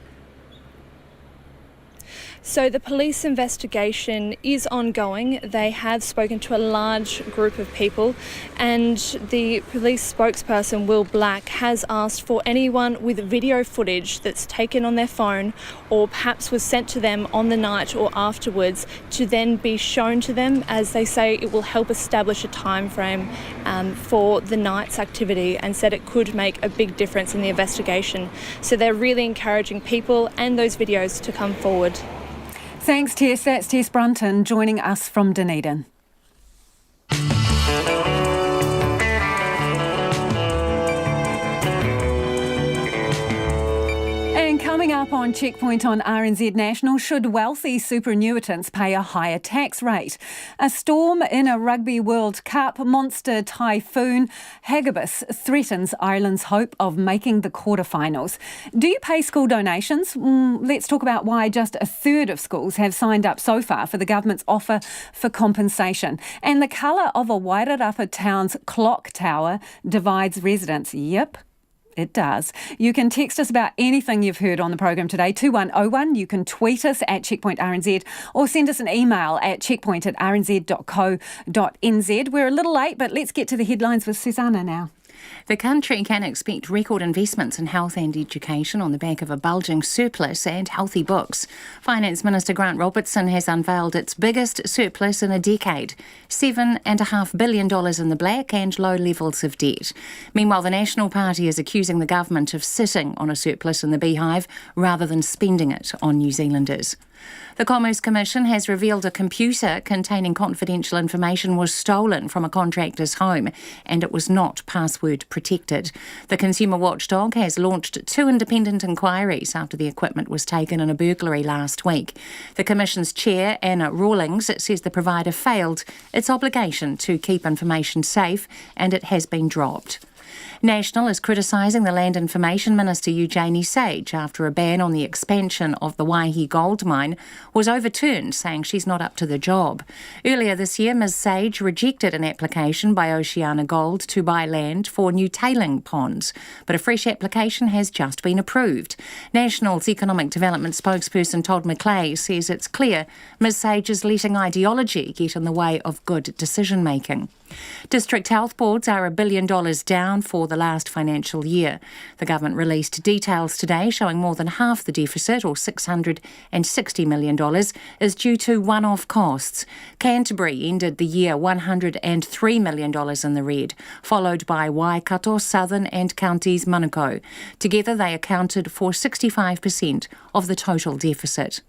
So the police investigation is ongoing. They have spoken to a large group of people, and the police spokesperson, Will Black, has asked for anyone with video footage that's taken on their phone or perhaps was sent to them on the night or afterwards to then be shown to them, as they say it will help establish a time frame for the night's activity, and said it could make a big difference in the investigation. So they're really encouraging people and those videos to come forward. Thanks, Tess. That's Tess Brunton joining us from Dunedin. And coming up on Checkpoint on RNZ National, should wealthy superannuitants pay a higher tax rate? A storm in a Rugby World Cup, monster typhoon Hagibis threatens Ireland's hope of making the quarterfinals. Do you pay school donations? Let's talk about why just a third of schools have signed up so far for the government's offer for compensation. And the colour of a Wairarapa town's clock tower divides residents. Yep. It does. You can text us about anything you've heard on the program today, 2101. You can tweet us at Checkpoint RNZ or send us an email at checkpoint@rnz.co.nz. We're a little late, but let's get to the headlines with Susanna now. The country can expect record investments in health and education on the back of a bulging surplus and healthy books. Finance Minister Grant Robertson has unveiled its biggest surplus in a decade, $7.5 billion in the black and low levels of debt. Meanwhile, the National Party is accusing the government of sitting on a surplus in the beehive rather than spending it on New Zealanders. The Commerce Commission has revealed a computer containing confidential information was stolen from a contractor's home and it was not password protected. The consumer watchdog has launched 2 independent inquiries after the equipment was taken in a burglary last week. The Commission's chair, Anna Rawlings, says the provider failed its obligation to keep information safe and it has been dropped. National is criticising the Land Information Minister Eugenie Sage after a ban on the expansion of the Waihi gold mine was overturned, saying she's not up to the job. Earlier this year, Ms Sage rejected an application by Oceana Gold to buy land for new tailing ponds, but a fresh application has just been approved. National's Economic Development spokesperson Todd McClay says it's clear Ms Sage is letting ideology get in the way of good decision-making. District health boards are $1 billion down for the last financial year. The government released details today showing more than half the deficit, or $660 million, is due to one-off costs. Canterbury ended the year $103 million in the red, followed by Waikato, Southern and Counties Manukau. Together they accounted for 65% of the total deficit.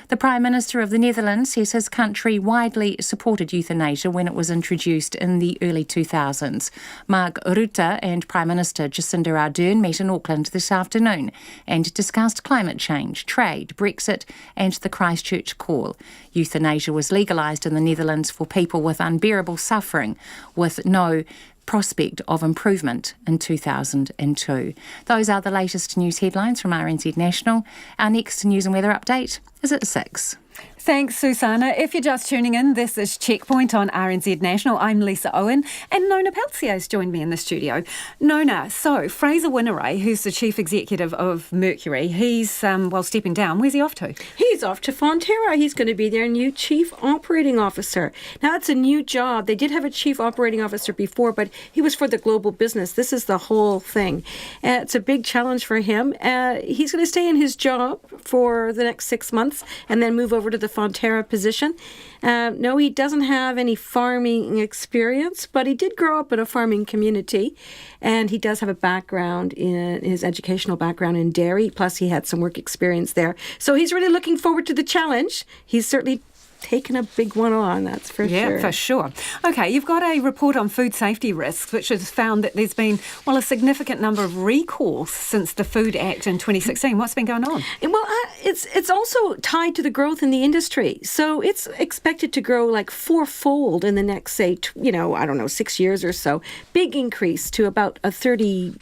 The Prime Minister of the Netherlands says his country widely supported euthanasia when it was introduced in the early 2000s. Mark Rutte and Prime Minister Jacinda Ardern met in Auckland this afternoon and discussed climate change, trade, Brexit and the Christchurch call. Euthanasia was legalised in the Netherlands for people with unbearable suffering, with no prospect of improvement in 2002. Those are the latest news headlines from RNZ National. Our next news and weather update is at 6. Thanks, Susanna. If you're just tuning in, this is Checkpoint on RNZ National. I'm Lisa Owen, and Nona Peltier's joined me in the studio. Nona, so Fraser Winneray, who's the Chief Executive of Mercury, he's, stepping down. Where's he off to? He's off to Fonterra. He's going to be their new Chief Operating Officer. Now, it's a new job. They did have a Chief Operating Officer before, but he was for the global business. This is the whole thing. It's a big challenge for him. He's going to stay in his job for the next 6 months and then move over to the Fonterra position. No, he doesn't have any farming experience, but he did grow up in a farming community, and he does have a background in his educational background in dairy, plus he had some work experience there. So he's really looking forward to the challenge. He's certainly taken a big one on, that's for sure. Yeah, for sure. OK, you've got a report on food safety risks, which has found that there's been, a significant number of recalls since the Food Act in 2016. What's been going on? Well, it's also tied to the growth in the industry. So it's expected to grow like fourfold in the next, say, 6 years or so. Big increase to about a 30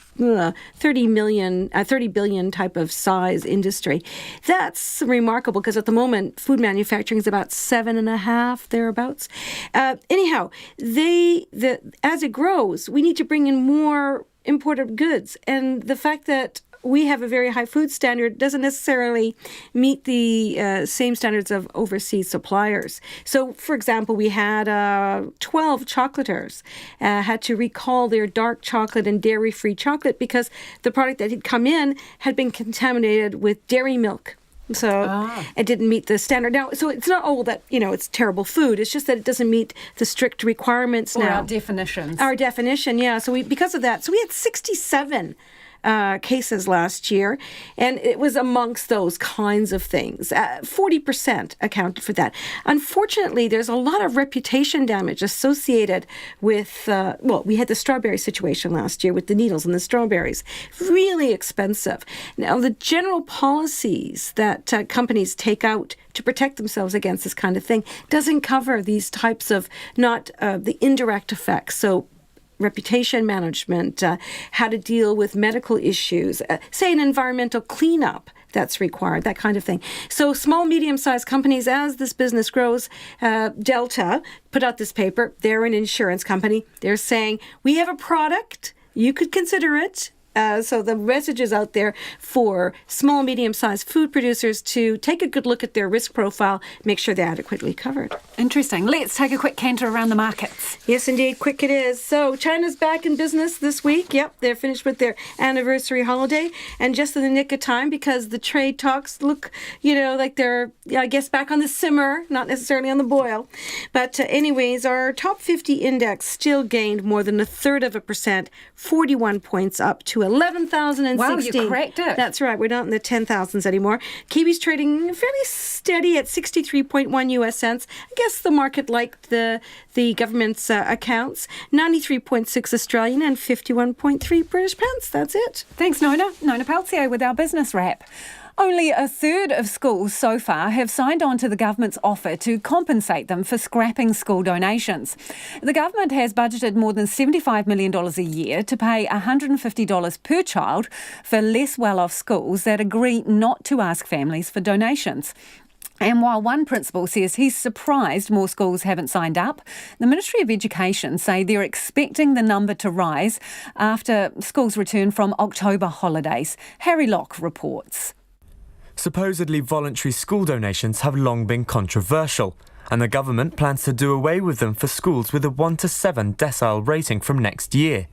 billion type of size industry. That's remarkable because at the moment, food manufacturing is about 7.5, thereabouts. Anyhow, as it grows, we need to bring in more imported goods. And the fact that we have a very high food standard doesn't necessarily meet the same standards of overseas suppliers. So, for example, we had 12 chocolaters had to recall their dark chocolate and dairy-free chocolate because the product that had come in had been contaminated with dairy milk. So it didn't meet the standard. Now, so it's not all that, it's terrible food. It's just that it doesn't meet the strict requirements now. Or our definitions. Our definition, yeah. So because of that, so we had 67 cases last year, and it was amongst those kinds of things. 40% accounted for that. Unfortunately, there's a lot of reputation damage associated with, we had the strawberry situation last year with the needles in the strawberries. Really expensive. Now, the general policies that companies take out to protect themselves against this kind of thing doesn't cover these types of, not the indirect effects. So reputation management, how to deal with medical issues, say an environmental cleanup that's required, that kind of thing. So small, medium-sized companies, as this business grows, Delta put out this paper. They're an insurance company. They're saying, we have a product, you could consider it. So the message is out there for small, medium-sized food producers to take a good look at their risk profile, make sure they're adequately covered. Interesting. Let's take a quick canter around the markets. Yes, indeed. Quick it is. So China's back in business this week. Yep, they're finished with their anniversary holiday, and just in the nick of time because the trade talks look, like they're, I guess, back on the simmer, not necessarily on the boil. But anyways, our top 50 index still gained more than 1/3%, 41 points up to 11,016. Wow, you cracked it. That's right. We're not in the 10,000s anymore. Kiwi's trading fairly steady at 63.1 US cents. I guess the market liked the government's accounts. 93.6 Australian and 51.3 British pence. That's it. Thanks, Nona. Nona Peltier with our business wrap. Only a third of schools so far have signed on to the government's offer to compensate them for scrapping school donations. The government has budgeted more than $75 million a year to pay $150 per child for less well-off schools that agree not to ask families for donations. And while one principal says he's surprised more schools haven't signed up, the Ministry of Education say they're expecting the number to rise after schools return from October holidays. Harry Locke reports. Supposedly voluntary school donations have long been controversial, and the government plans to do away with them for schools with a 1 to 7 decile rating from next year.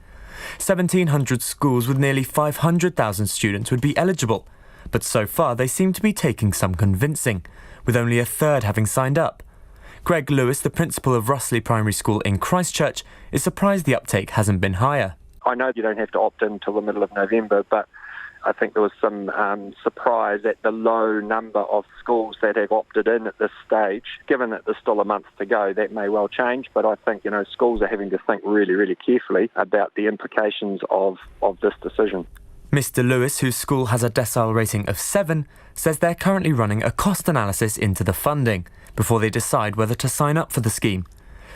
1,700 schools with nearly 500,000 students would be eligible, but so far they seem to be taking some convincing, with only a third having signed up. Greg Lewis, the principal of Russley Primary School in Christchurch, is surprised the uptake hasn't been higher. I know you don't have to opt in until the middle of November, but I think there was some surprise at the low number of schools that have opted in at this stage. Given that there's still a month to go, that may well change, but I think, schools are having to think really, really carefully about the implications of this decision. Mr. Lewis, whose school has a decile rating of 7, says they're currently running a cost analysis into the funding before they decide whether to sign up for the scheme.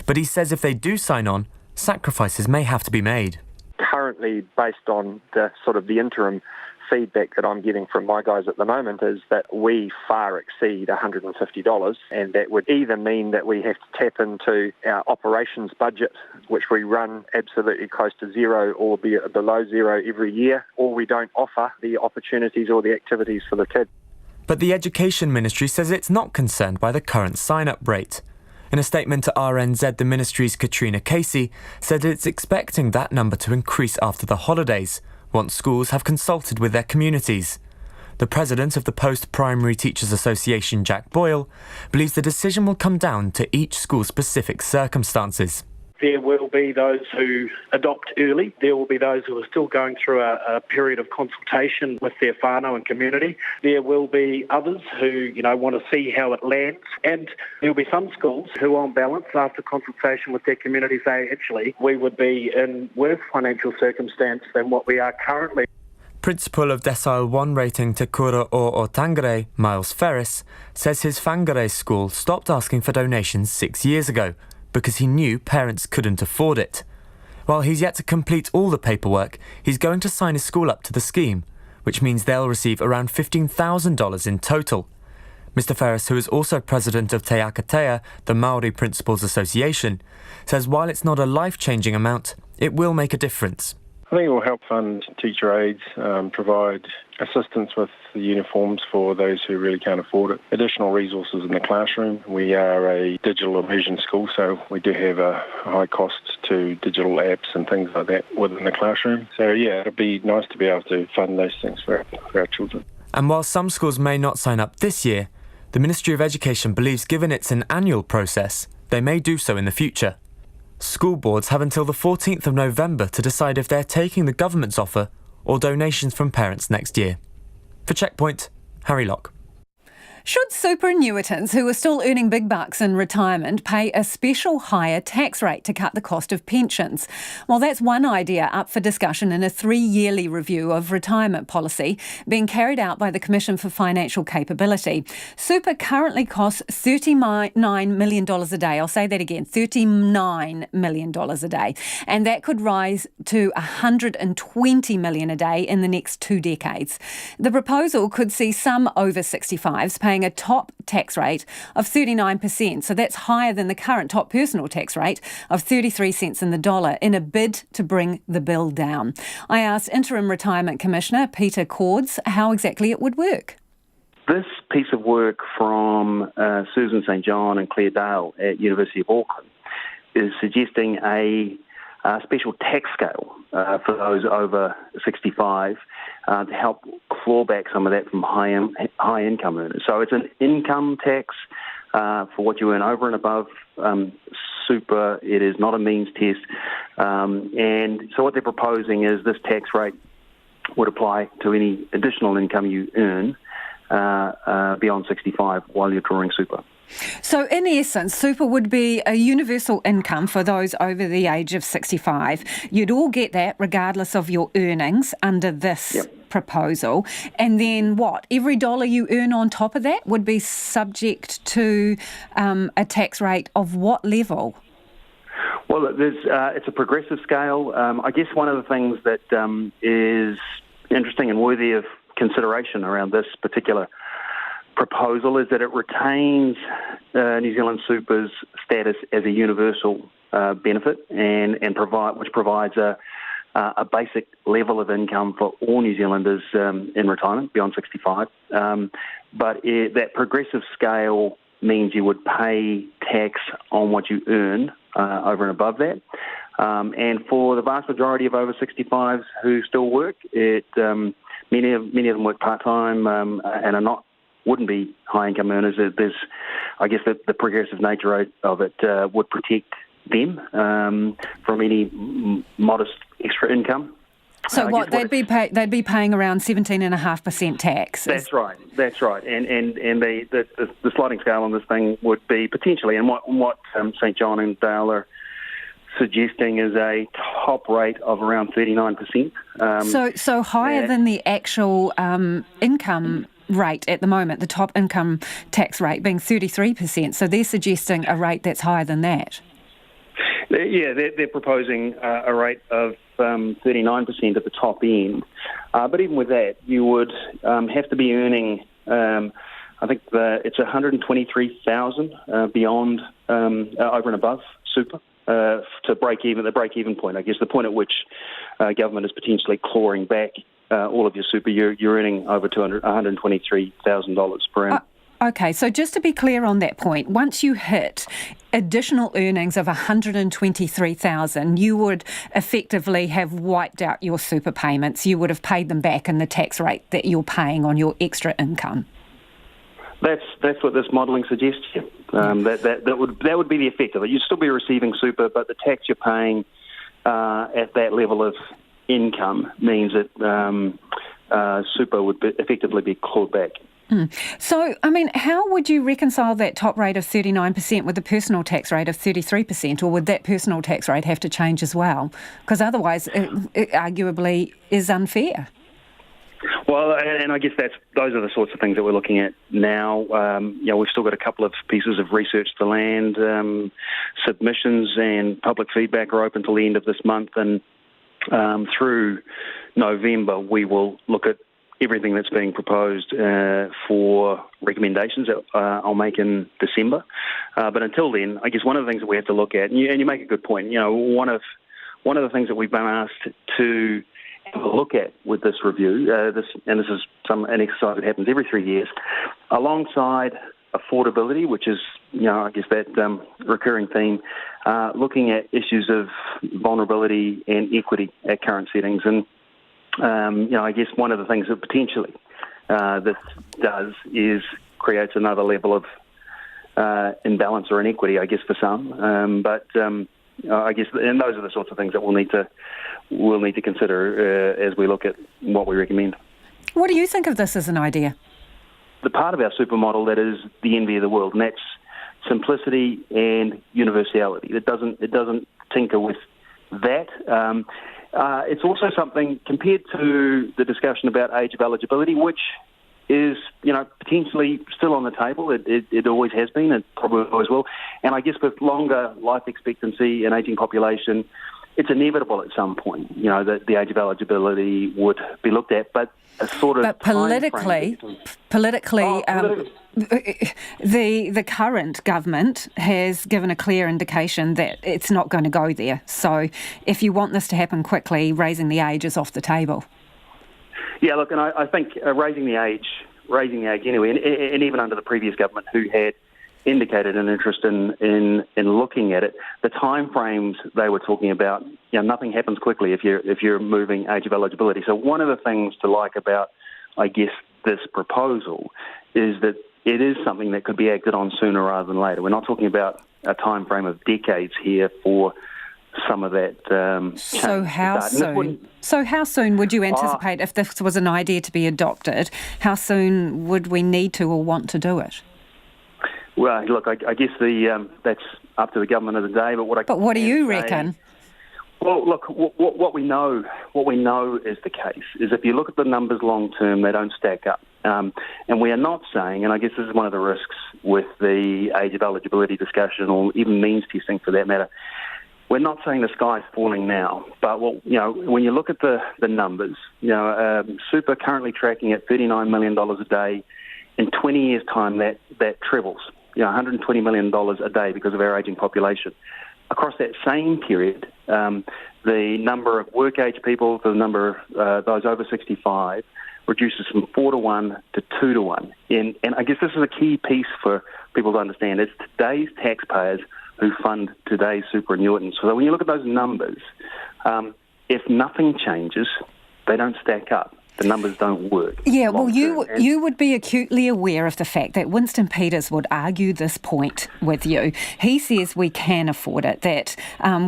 But he says if they do sign on, sacrifices may have to be made. Currently, based on the interim feedback that I'm getting from my guys at the moment, is that we far exceed $150, and that would either mean that we have to tap into our operations budget, which we run absolutely close to zero or be below zero every year, or we don't offer the opportunities or the activities for the kids. But the Education Ministry says it's not concerned by the current sign-up rate. In a statement to RNZ, the Ministry's Katrina Casey said it's expecting that number to increase after the holidays, once schools have consulted with their communities. The president of the Post-Primary Teachers Association, Jack Boyle, believes the decision will come down to each school's specific circumstances. There will be those who adopt early. There will be those who are still going through a period of consultation with their whānau and community. There will be others who, want to see how it lands. And there will be some schools who, on balance, after consultation with their community, say, actually, we would be in worse financial circumstance than what we are currently. Principal of Decile 1 rating Te Kura o Tangere, Miles Ferris, says his Whangarei school stopped asking for donations 6 years ago, because he knew parents couldn't afford it. While he's yet to complete all the paperwork, he's going to sign his school up to the scheme, which means they'll receive around $15,000 in total. Mr. Ferris, who is also president of Te Akatea, the Maori Principals Association, says while it's not a life-changing amount, it will make a difference. I think it will help fund teacher aides, provide assistance with the uniforms for those who really can't afford it. Additional resources in the classroom. We are a digital immersion school, so we do have a high cost to digital apps and things like that within the classroom. So yeah, it'd be nice to be able to fund those things for our children. And while some schools may not sign up this year, the Ministry of Education believes given it's an annual process, they may do so in the future. School boards have until the 14th of November to decide if they're taking the government's offer or donations from parents next year. For Checkpoint, Harry Locke. Should superannuitants who are still earning big bucks in retirement pay a special higher tax rate to cut the cost of pensions? Well, that's one idea up for discussion in a 3-yearly review of retirement policy being carried out by the Commission for Financial Capability. Super currently costs $39 million a day. I'll say that again, $39 million a day. And that could rise to $120 million a day in the next 2 decades. The proposal could see some over 65s paying a top tax rate of 39%. So that's higher than the current top personal tax rate of 33 cents in the dollar in a bid to bring the bill down. I asked Interim Retirement Commissioner Peter Cords how exactly it would work. This piece of work from Susan St. John and Claire Dale at University of Auckland is suggesting a special tax scale for those over 65 to help claw back some of that from high income earners. So it's an income tax for what you earn over and above super. It is not a means test. And so what they're proposing is this tax rate would apply to any additional income you earn beyond 65 while you're drawing super. So in essence, super would be a universal income for those over the age of 65. You'd all get that regardless of your earnings under this proposal, and then what? Every dollar you earn on top of that would be subject to a tax rate of what level? Well, it's a progressive scale. I guess one of the things that is interesting and worthy of consideration around this particular proposal is that it retains New Zealand Super's status as a universal benefit which provides a basic level of income for all New Zealanders in retirement beyond 65. But that progressive scale means you would pay tax on what you earn over and above that. And for the vast majority of over 65s who still work, many of them work part-time and wouldn't be high-income earners. There's, I guess, the progressive nature of it would protect them from any modest extra income. So they'd be paying around 17.5% tax. That's right, and the sliding scale on this thing would be potentially, and what St John and Dale are suggesting is a top rate of around 39%. So higher than the actual income rate at the moment, the top income tax rate being 33%. So they're suggesting a rate that's higher than that. Yeah, they're proposing a rate of 39% at the top end. But even with that, you would have to be earning, I think it's 123,000 beyond over and above super to break even. The break even point, I guess, the point at which government is potentially clawing back all of your super. You're earning over $123,000 per annum. Okay, so just to be clear on that point, once you hit additional earnings of $123,000, you would effectively have wiped out your super payments. You would have paid them back in the tax rate that you're paying on your extra income. That's what this modelling suggests. That would be the effect of it. You'd still be receiving super, but the tax you're paying at that level of income means that super would effectively be clawed back. So, I mean, how would you reconcile that top rate of 39% with the personal tax rate of 33%, or would that personal tax rate have to change as well? Because otherwise, it arguably is unfair. Well, and I guess those are the sorts of things that we're looking at now. We've still got a couple of pieces of research to land. Submissions and public feedback are open till the end of this month, and through November we will look at everything that's being proposed for recommendations that I'll make in December. But until then, I guess one of the things that we have to look at, and you make a good point, one of the things that we've been asked to have a look at with this review, this is an exercise that happens every 3 years, alongside affordability, which is, I guess that recurring theme, looking at issues of vulnerability and equity at current settings. And I guess one of the things that potentially this does is creates another level of imbalance or inequity, I guess, for some. I guess, and those are the sorts of things that we'll need to consider as we look at what we recommend. What do you think of this as an idea? The part of our super model that is the envy of the world, and that's simplicity and universality. It doesn't tinker with that. It's also something, compared to the discussion about age of eligibility, which is, potentially still on the table. It always has been, it probably always will. And I guess with longer life expectancy and ageing population, it's inevitable at some point, that the age of eligibility would be looked at. But a sort of politically, the current government has given a clear indication that it's not going to go there. So if you want this to happen quickly, raising the age is off the table. Yeah, look, and I think raising the age anyway, and even under the previous government, who had indicated an interest in looking at it, the time frames they were talking about, nothing happens quickly if you're moving age of eligibility. So one of the things to like about, I guess, this proposal is that it is something that could be acted on sooner rather than later. We're not talking about a time frame of decades here for some of that change. So how soon would you anticipate, if this was an idea to be adopted, how soon would we need to or want to do it? Well, look, I guess that's up to the government of the day. But what do you reckon? Well, look, what we know is the case is if you look at the numbers long term, they don't stack up. And we are not saying, and I guess this is one of the risks with the age of eligibility discussion, or even means testing for that matter. We're not saying the sky's falling now, but when you look at the numbers, super currently tracking at $39 million a day. In 20 years' time, that trebles. $120 million a day because of our ageing population. Across that same period, the number of work-age people, the number of those over 65, reduces from 4-to-1 to 2-to-1. And I guess this is a key piece for people to understand. It's today's taxpayers who fund today's superannuitants. So when you look at those numbers, if nothing changes, they don't stack up. The numbers don't work. Yeah, well, you would be acutely aware of the fact that Winston Peters would argue this point with you. He says we can afford it, that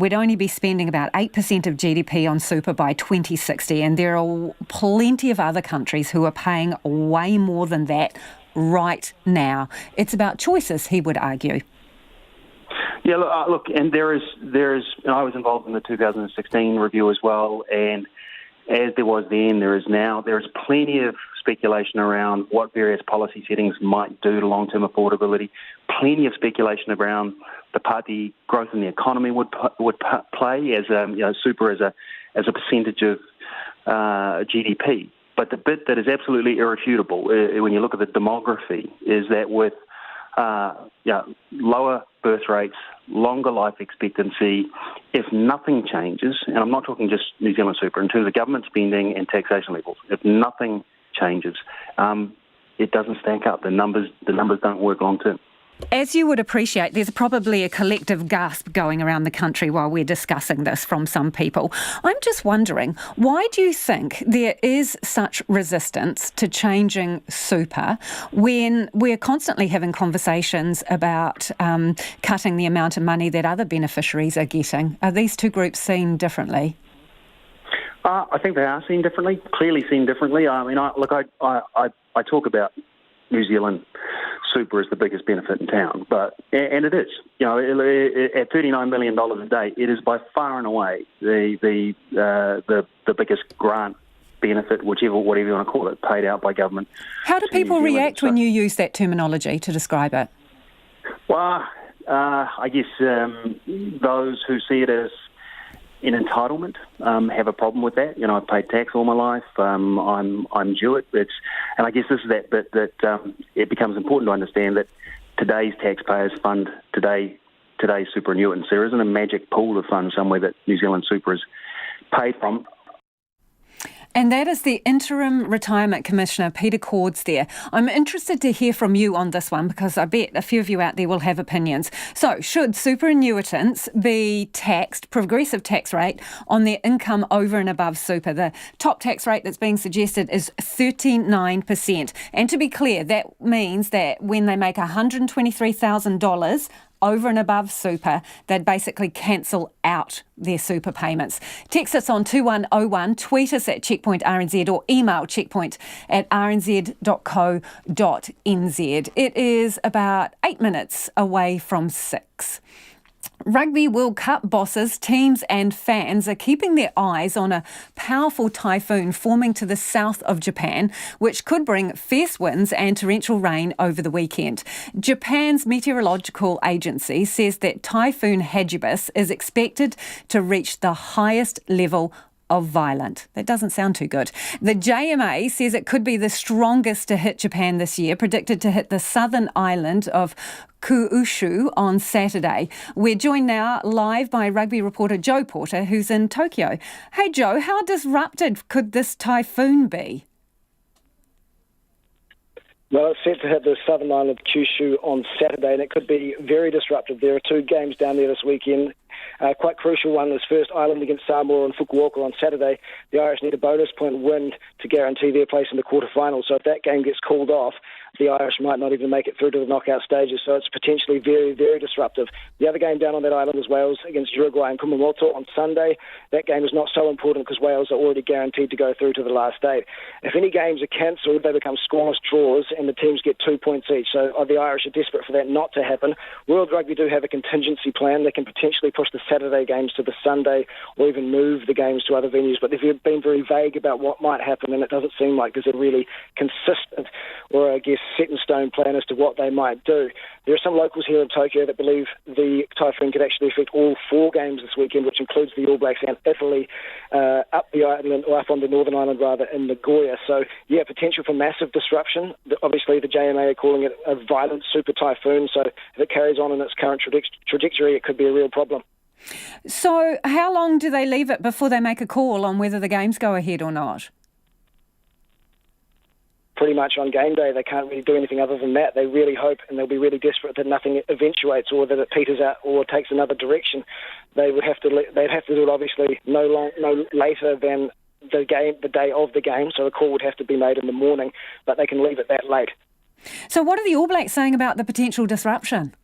we'd only be spending about 8% of GDP on super by 2060, and there are plenty of other countries who are paying way more than that right now. It's about choices, he would argue. Yeah, look, and there is. I was involved in the 2016 review as well, and as there was then, there is now. There is plenty of speculation around what various policy settings might do to long-term affordability. Plenty of speculation around the part the growth in the economy would play as super as a percentage of GDP. But the bit that is absolutely irrefutable when you look at the demography is that with lower birth rates, longer life expectancy, if nothing changes, and I'm not talking just New Zealand super, in terms of government spending and taxation levels, if nothing changes, it doesn't stack up. The numbers don't work long term. As you would appreciate, there's probably a collective gasp going around the country while we're discussing this from some people. I'm just wondering, why do you think there is such resistance to changing super when we're constantly having conversations about cutting the amount of money that other beneficiaries are getting? Are these two groups seen differently? I think they are seen differently, clearly seen differently. I mean, I talk about New Zealand super is the biggest benefit in town, and it is. At $39 million a day, it is by far and away the biggest grant benefit, whatever you want to call it, paid out by government. How do people react when you use that terminology to describe it? Well, I guess those who see it as an entitlement have a problem with that. I've paid tax all my life. I'm due it. And I guess this is that bit that it becomes important to understand that today's taxpayers fund today's superannuitants. There isn't a magic pool of funds somewhere that New Zealand super is paid from. And that is the Interim Retirement Commissioner, Peter Cords there. I'm interested to hear from you on this one because I bet a few of you out there will have opinions. So, should superannuitants be taxed, progressive tax rate, on their income over and above super? The top tax rate that's being suggested is 39%. And to be clear, that means that when they make $123,000 over and above super, they'd basically cancel out their super payments. Text us on 2101, tweet us at Checkpoint RNZ, or email checkpoint@rnz.co.nz. It is about 8 minutes away from 6. Rugby World Cup bosses, teams and fans are keeping their eyes on a powerful typhoon forming to the south of Japan, which could bring fierce winds and torrential rain over the weekend. Japan's meteorological agency says that Typhoon Hagibis is expected to reach the highest level of violent. That doesn't sound too good. The JMA says it could be the strongest to hit Japan this year, predicted to hit the southern island of Kyushu on Saturday. We're joined now live by rugby reporter Joe Porter, who's in Tokyo. Hey Joe, how disrupted could this typhoon be? Well, it's set to hit the southern island of Kyushu on Saturday, and it could be very disruptive. There are 2 games down there this weekend. Quite crucial one is first Island against Samoa and Fukuoka on Saturday. The Irish need a bonus point win to guarantee their place in the quarterfinals. So if that game gets called off, The Irish might not even make it through to the knockout stages, so it's potentially very, very disruptive. The other game down on that island is Wales against Uruguay and Kumamoto on Sunday. That game is not so important because Wales are already guaranteed to go through to the last 8. If any games are cancelled, they become scoreless draws and the teams get 2 points each. So the Irish are desperate for that not to happen. World Rugby do have a contingency plan. They can potentially push the Saturday games to the Sunday or even move the games to other venues, but they've been very vague about what might happen, and it doesn't seem like there's a really consistent or, I guess, set-in-stone plan as to what they might do. There are some locals here in Tokyo that believe the typhoon could actually affect all 4 games this weekend, which includes the All Blacks and Italy up the island, or up on the Northern Island rather, in Nagoya. So, yeah, potential for massive disruption. Obviously, the JMA are calling it a violent super typhoon, so if it carries on in its current trajectory, it could be a real problem. So how long do they leave it before they make a call on whether the games go ahead or not? Pretty much on game day. They can't really do anything other than that. They really hope, and they'll be really desperate that nothing eventuates or that it peters out or takes another direction. They'd have to do it obviously no later than the day of the game, so a call would have to be made in the morning, but they can leave it that late. So what are the All Blacks saying about the potential disruption?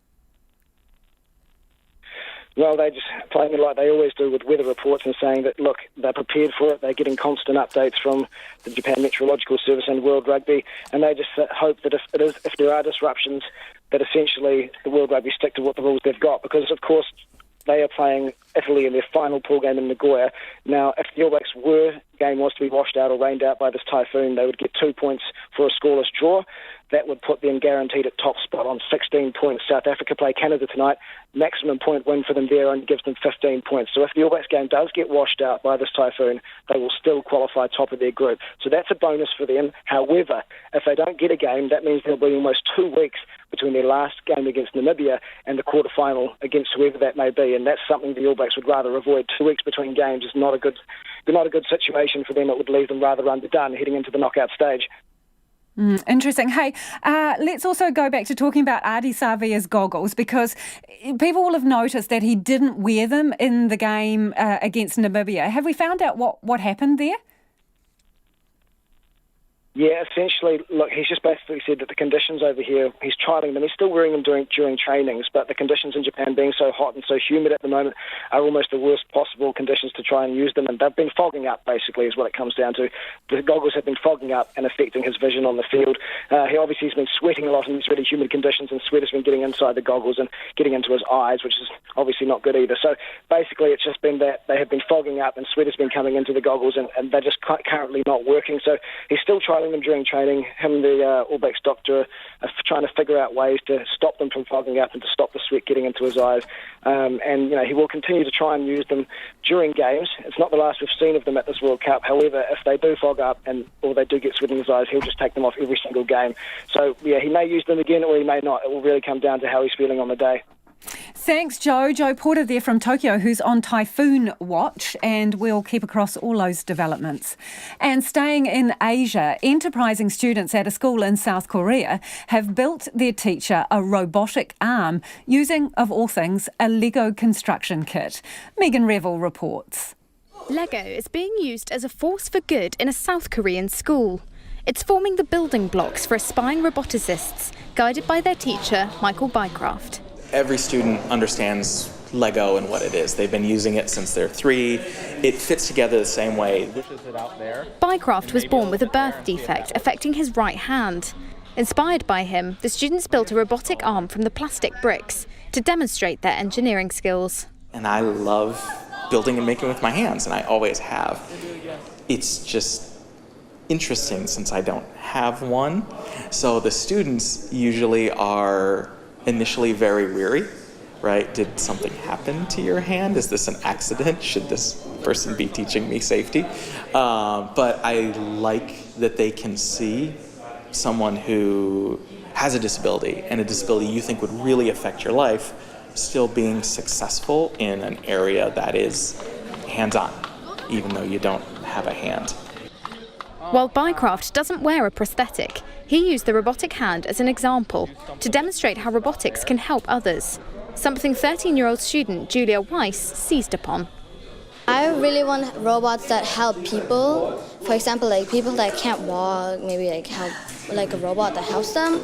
Well, they're just playing it like they always do with weather reports and saying that, look, they're prepared for it. They're getting constant updates from the Japan Meteorological Service and World Rugby, and they just hope that if there are disruptions, that essentially the World Rugby stick to what the rules they've got, because, of course, they are playing Italy in their final pool game in Nagoya. Now, if the All Blacks game was to be washed out or rained out by this typhoon, they would get 2 points for a scoreless draw. That would put them guaranteed at top spot on 16 points. South Africa play Canada tonight. Maximum point win for them there only gives them 15 points. So if the All Blacks game does get washed out by this typhoon, they will still qualify top of their group. So that's a bonus for them. However, if they don't get a game, that means there'll be almost 2 weeks between their last game against Namibia and the quarterfinal against whoever that may be. And that's something the All Blacks would rather avoid. 2 weeks between games is not a good situation for them. It would leave them rather underdone heading into the knockout stage. Interesting. Hey, let's also go back to talking about Ardie Savea's goggles, because people will have noticed that he didn't wear them in the game against Namibia. Have we found out what happened there? Yeah, essentially, look, he's just basically said that the conditions over here, he's trialling them. He's still wearing them during trainings, but the conditions in Japan being so hot and so humid at the moment are almost the worst possible conditions to try and use them, and they've been fogging up, basically, is what it comes down to. The goggles have been fogging up and affecting his vision on the field. He obviously has been sweating a lot in these really humid conditions, and sweat has been getting inside the goggles and getting into his eyes, which is obviously not good either. So basically, it's just been that they have been fogging up and sweat has been coming into the goggles, and they're just currently not working. So he's still trialling them during training. Him and the All Blacks doctor are trying to figure out ways to stop them from fogging up and to stop the sweat getting into his eyes. And he will continue to try and use them during games. It's not the last we've seen of them at this World Cup. However, if they do fog up or they do get sweat in his eyes, he'll just take them off every single game. So, yeah, he may use them again or he may not. It will really come down to how he's feeling on the day. Thanks, Joe. Joe Porter there from Tokyo, who's on typhoon watch, and we'll keep across all those developments. And staying in Asia, enterprising students at a school in South Korea have built their teacher a robotic arm using, of all things, a Lego construction kit. Megan Revel reports. Lego is being used as a force for good in a South Korean school. It's forming the building blocks for aspiring roboticists, guided by their teacher, Michael Bycroft. Every student understands Lego and what it is. They've been using it since they're 3. It fits together the same way. Bycroft was born with a birth defect affecting his right hand. Inspired by him, the students built a robotic arm from the plastic bricks to demonstrate their engineering skills. And I love building and making with my hands, and I always have. It's just interesting since I don't have one. So the students usually are initially very weary, right? Did something happen to your hand? Is this an accident? Should this person be teaching me safety? But I like that they can see someone who has a disability, and a disability you think would really affect your life, still being successful in an area that is hands-on, even though you don't have a hand. While Bycroft doesn't wear a prosthetic, he used the robotic hand as an example to demonstrate how robotics can help others, something 13-year-old student Julia Weiss seized upon. I really want robots that help people. For example, like people that can't walk, maybe like help, like a robot that helps them,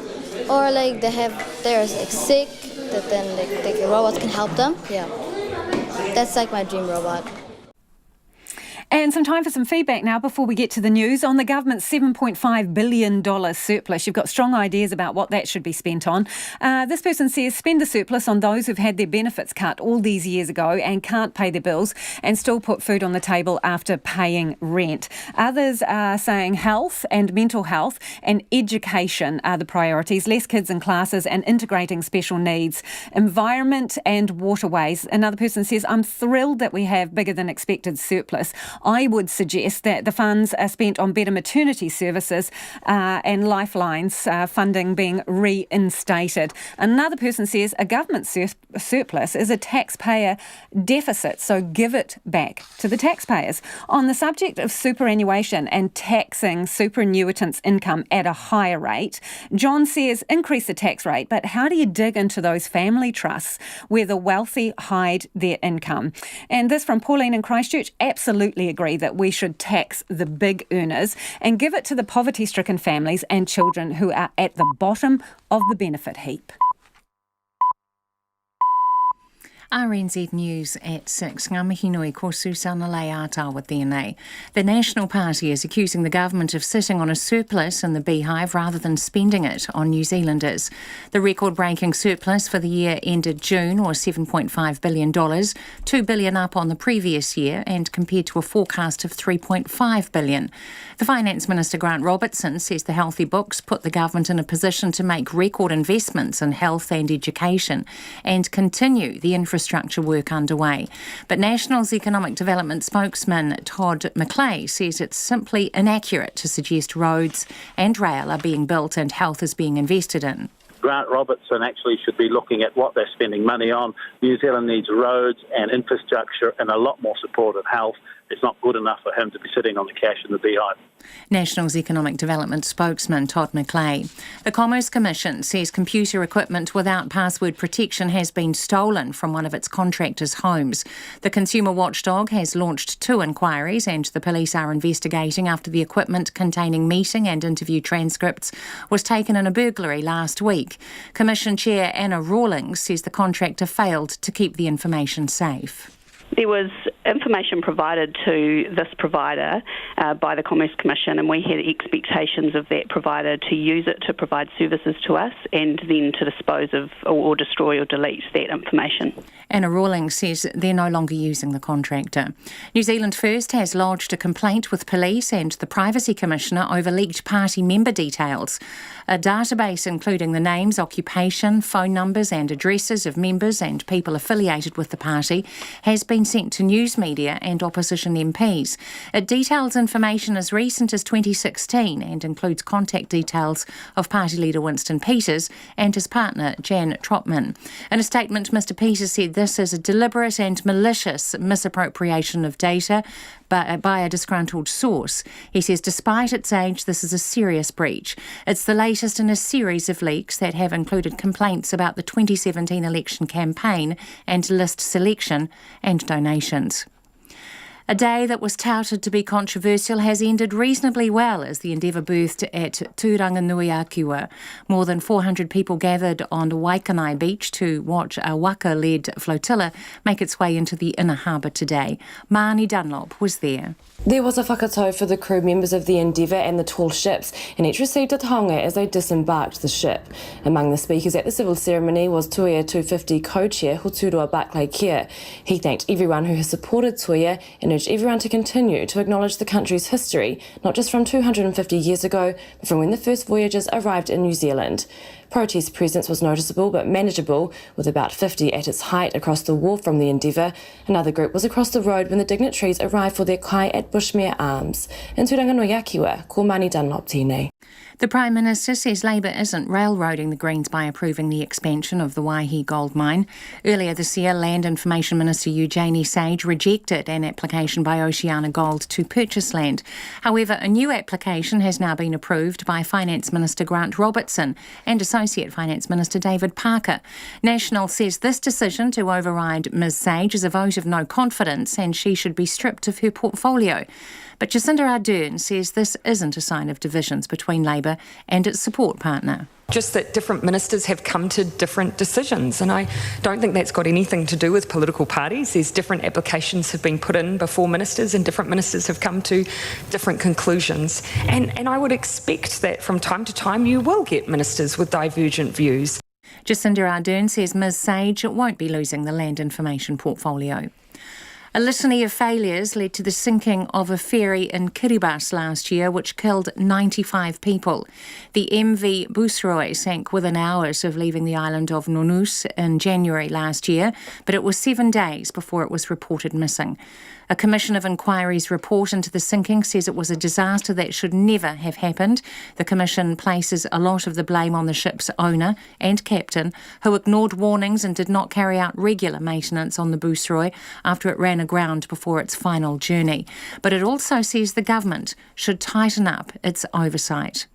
or like they're like sick, that then like robots can help them. Yeah, that's like my dream robot. And some time for some feedback now before we get to the news on the government's $7.5 billion surplus. You've got strong ideas about what that should be spent on. This person says spend the surplus on those who've had their benefits cut all these years ago and can't pay their bills and still put food on the table after paying rent. Others are saying health and mental health and education are the priorities. Less kids in classes and integrating special needs. Environment and waterways. Another person says, I'm thrilled that we have bigger than expected surplus. I would suggest that the funds are spent on better maternity services and lifelines funding being reinstated. Another person says a government surplus is a taxpayer deficit, so give it back to the taxpayers. On the subject of superannuation and taxing superannuitants' income at a higher rate, John says increase the tax rate, but how do you dig into those family trusts where the wealthy hide their income? And this from Pauline in Christchurch, absolutely agree that we should tax the big earners and give it to the poverty-stricken families and children who are at the bottom of the benefit heap. RNZ News at 6. Ngā mihi nui ko Susana Leata tēnei. The National Party is accusing the government of sitting on a surplus in the beehive rather than spending it on New Zealanders. The record-breaking surplus for the year ended June was $7.5 billion, $2 billion up on the previous year and compared to a forecast of $3.5 billion. The Finance Minister Grant Robertson says the healthy books put the government in a position to make record investments in health and education and continue the infrastructure work underway. But National's Economic Development spokesman Todd McClay says it's simply inaccurate to suggest roads and rail are being built and health is being invested in. Grant Robertson actually should be looking at what they're spending money on. New Zealand needs roads and infrastructure and a lot more support of health. It's not good enough for him to be sitting on the cash in the beehive. National's Economic Development spokesman Todd McClay. The Commerce Commission says computer equipment without password protection has been stolen from one of its contractors' homes. The consumer watchdog has launched 2 inquiries and the police are investigating after the equipment containing meeting and interview transcripts was taken in a burglary last week. Commission Chair Anna Rawlings says the contractor failed to keep the information safe. There was information provided to this provider by the Commerce Commission, and we had expectations of that provider to use it to provide services to us and then to dispose of or destroy or delete that information. Anna Rawlings says they're no longer using the contractor. New Zealand First has lodged a complaint with police and the Privacy Commissioner over leaked party member details. A database including the names, occupation, phone numbers and addresses of members and people affiliated with the party has been sent to news media and opposition MPs. It details information as recent as 2016 and includes contact details of party leader Winston Peters and his partner Jan Trotman. In a statement, Mr Peters said this is a deliberate and malicious misappropriation of data by a disgruntled source. He says despite its age, this is a serious breach. It's the latest in a series of leaks that have included complaints about the 2017 election campaign and list selection and donations. A day that was touted to be controversial has ended reasonably well as the Endeavour berthed at Turanganui-a-Kiwa. More than 400 people gathered on Waikanai Beach to watch a waka-led flotilla make its way into the inner harbour today. Marnie Dunlop was there. There was a whakatau for the crew members of the Endeavour and the tall ships, and each received a taonga as they disembarked the ship. Among the speakers at the civil ceremony was Tuia 250 co-chair Hoturua Barclay Kerr. He thanked everyone who has supported Tuia and urged everyone to continue to acknowledge the country's history, not just from 250 years ago, but from when the first voyagers arrived in New Zealand. Protest presence was noticeable but manageable, with about 50 at its height across the wharf from the Endeavour. Another group was across the road when the dignitaries arrived for their kai at Bushmere Arms. In Turanganui-a-Kiwa, ko Marnie Dunlop tēnei. The Prime Minister says Labour isn't railroading the Greens by approving the expansion of the Waihi gold mine. Earlier this year, Land Information Minister Eugenie Sage rejected an application by Oceania Gold to purchase land. However, a new application has now been approved by Finance Minister Grant Robertson and a Associate Finance Minister David Parker. National says this decision to override Ms Sage is a vote of no confidence and she should be stripped of her portfolio. But Jacinda Ardern says this isn't a sign of divisions between Labor and its support partner. Just that different ministers have come to different decisions, and I don't think that's got anything to do with political parties. There's different applications have been put in before ministers, and different ministers have come to different conclusions. And I would expect that from time to time you will get ministers with divergent views. Jacinda Ardern says Ms Sage won't be losing the land information portfolio. A litany of failures led to the sinking of a ferry in Kiribati last year, which killed 95 people. The MV Busroy sank within hours of leaving the island of Nonus in January last year, but it was 7 days before it was reported missing. A Commission of Inquiry's report into the sinking says it was a disaster that should never have happened. The Commission places a lot of the blame on the ship's owner and captain, who ignored warnings and did not carry out regular maintenance on the Busroy after it ran aground before its final journey. But it also says the government should tighten up its oversight.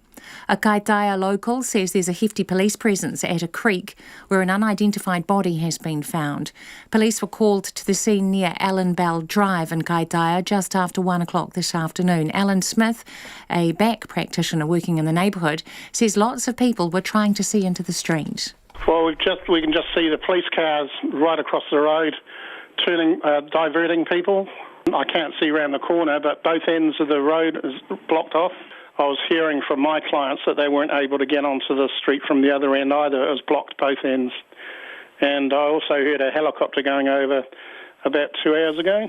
A Kaitaia local says there's a hefty police presence at a creek where an unidentified body has been found. Police were called to the scene near Allan Bell Drive in Kaitaia just after 1 o'clock this afternoon. Alan Smith, a back practitioner working in the neighbourhood, says lots of people were trying to see into the street. Well, we can just see the police cars right across the road diverting people. I can't see around the corner, but both ends of the road is blocked off. I was hearing from my clients that they weren't able to get onto the street from the other end either. It was blocked both ends. And I also heard a helicopter going over about 2 hours ago.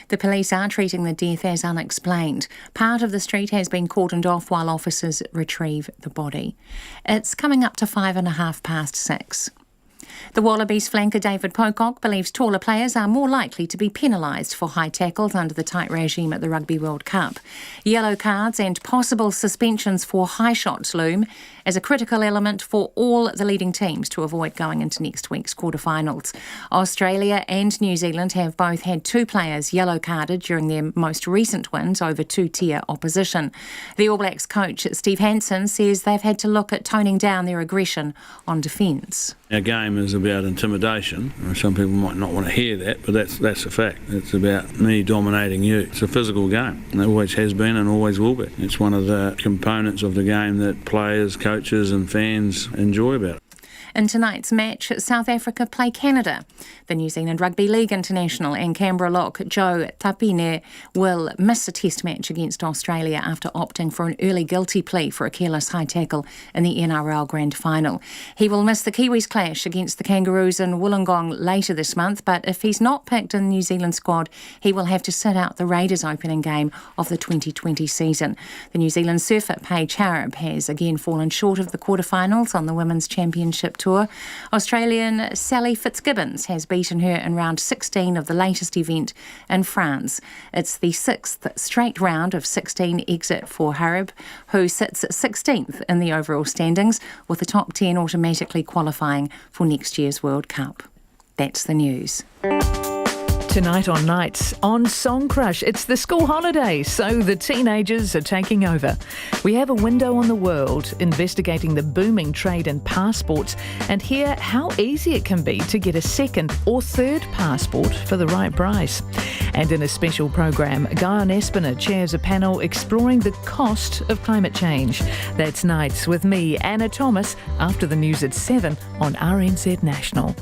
The police are treating the death as unexplained. Part of the street has been cordoned off while officers retrieve the body. It's coming up to 6:05. The Wallabies flanker David Pocock believes taller players are more likely to be penalised for high tackles under the tight regime at the Rugby World Cup. Yellow cards and possible suspensions for high shots loom as a critical element for all the leading teams to avoid going into next week's quarterfinals. Australia and New Zealand have both had 2 players yellow carded during their most recent wins over 2-tier opposition. The All Blacks coach Steve Hansen says they've had to look at toning down their aggression on defence. Our game is about intimidation. Some people might not want to hear that, but that's a fact. It's about me dominating you. It's a physical game. It always has been and always will be. It's one of the components of the game that players, coaches and fans enjoy about it. In tonight's match, South Africa play Canada. The New Zealand Rugby League international and Canberra lock Joe Tapine will miss a test match against Australia after opting for an early guilty plea for a careless high tackle in the NRL Grand Final. He will miss the Kiwis clash against the Kangaroos in Wollongong later this month, but if he's not picked in the New Zealand squad, he will have to sit out the Raiders opening game of the 2020 season. The New Zealand surfer Paige Harrop has again fallen short of the quarterfinals on the Women's Championship Tour. Australian Sally Fitzgibbons has beaten her in round 16 of the latest event in France. It's the 6th straight round of 16 exit for Harrop, who sits 16th in the overall standings, with the top 10 automatically qualifying for next year's World Cup. That's the news. Tonight on Nights, on Song Crush, it's the school holidays, so the teenagers are taking over. We have a window on the world, investigating the booming trade in passports, and hear how easy it can be to get a second or third passport for the right price. And in a special program, Guyon Espiner chairs a panel exploring the cost of climate change. That's Nights with me, Anna Thomas, after the news at 7 on RNZ National.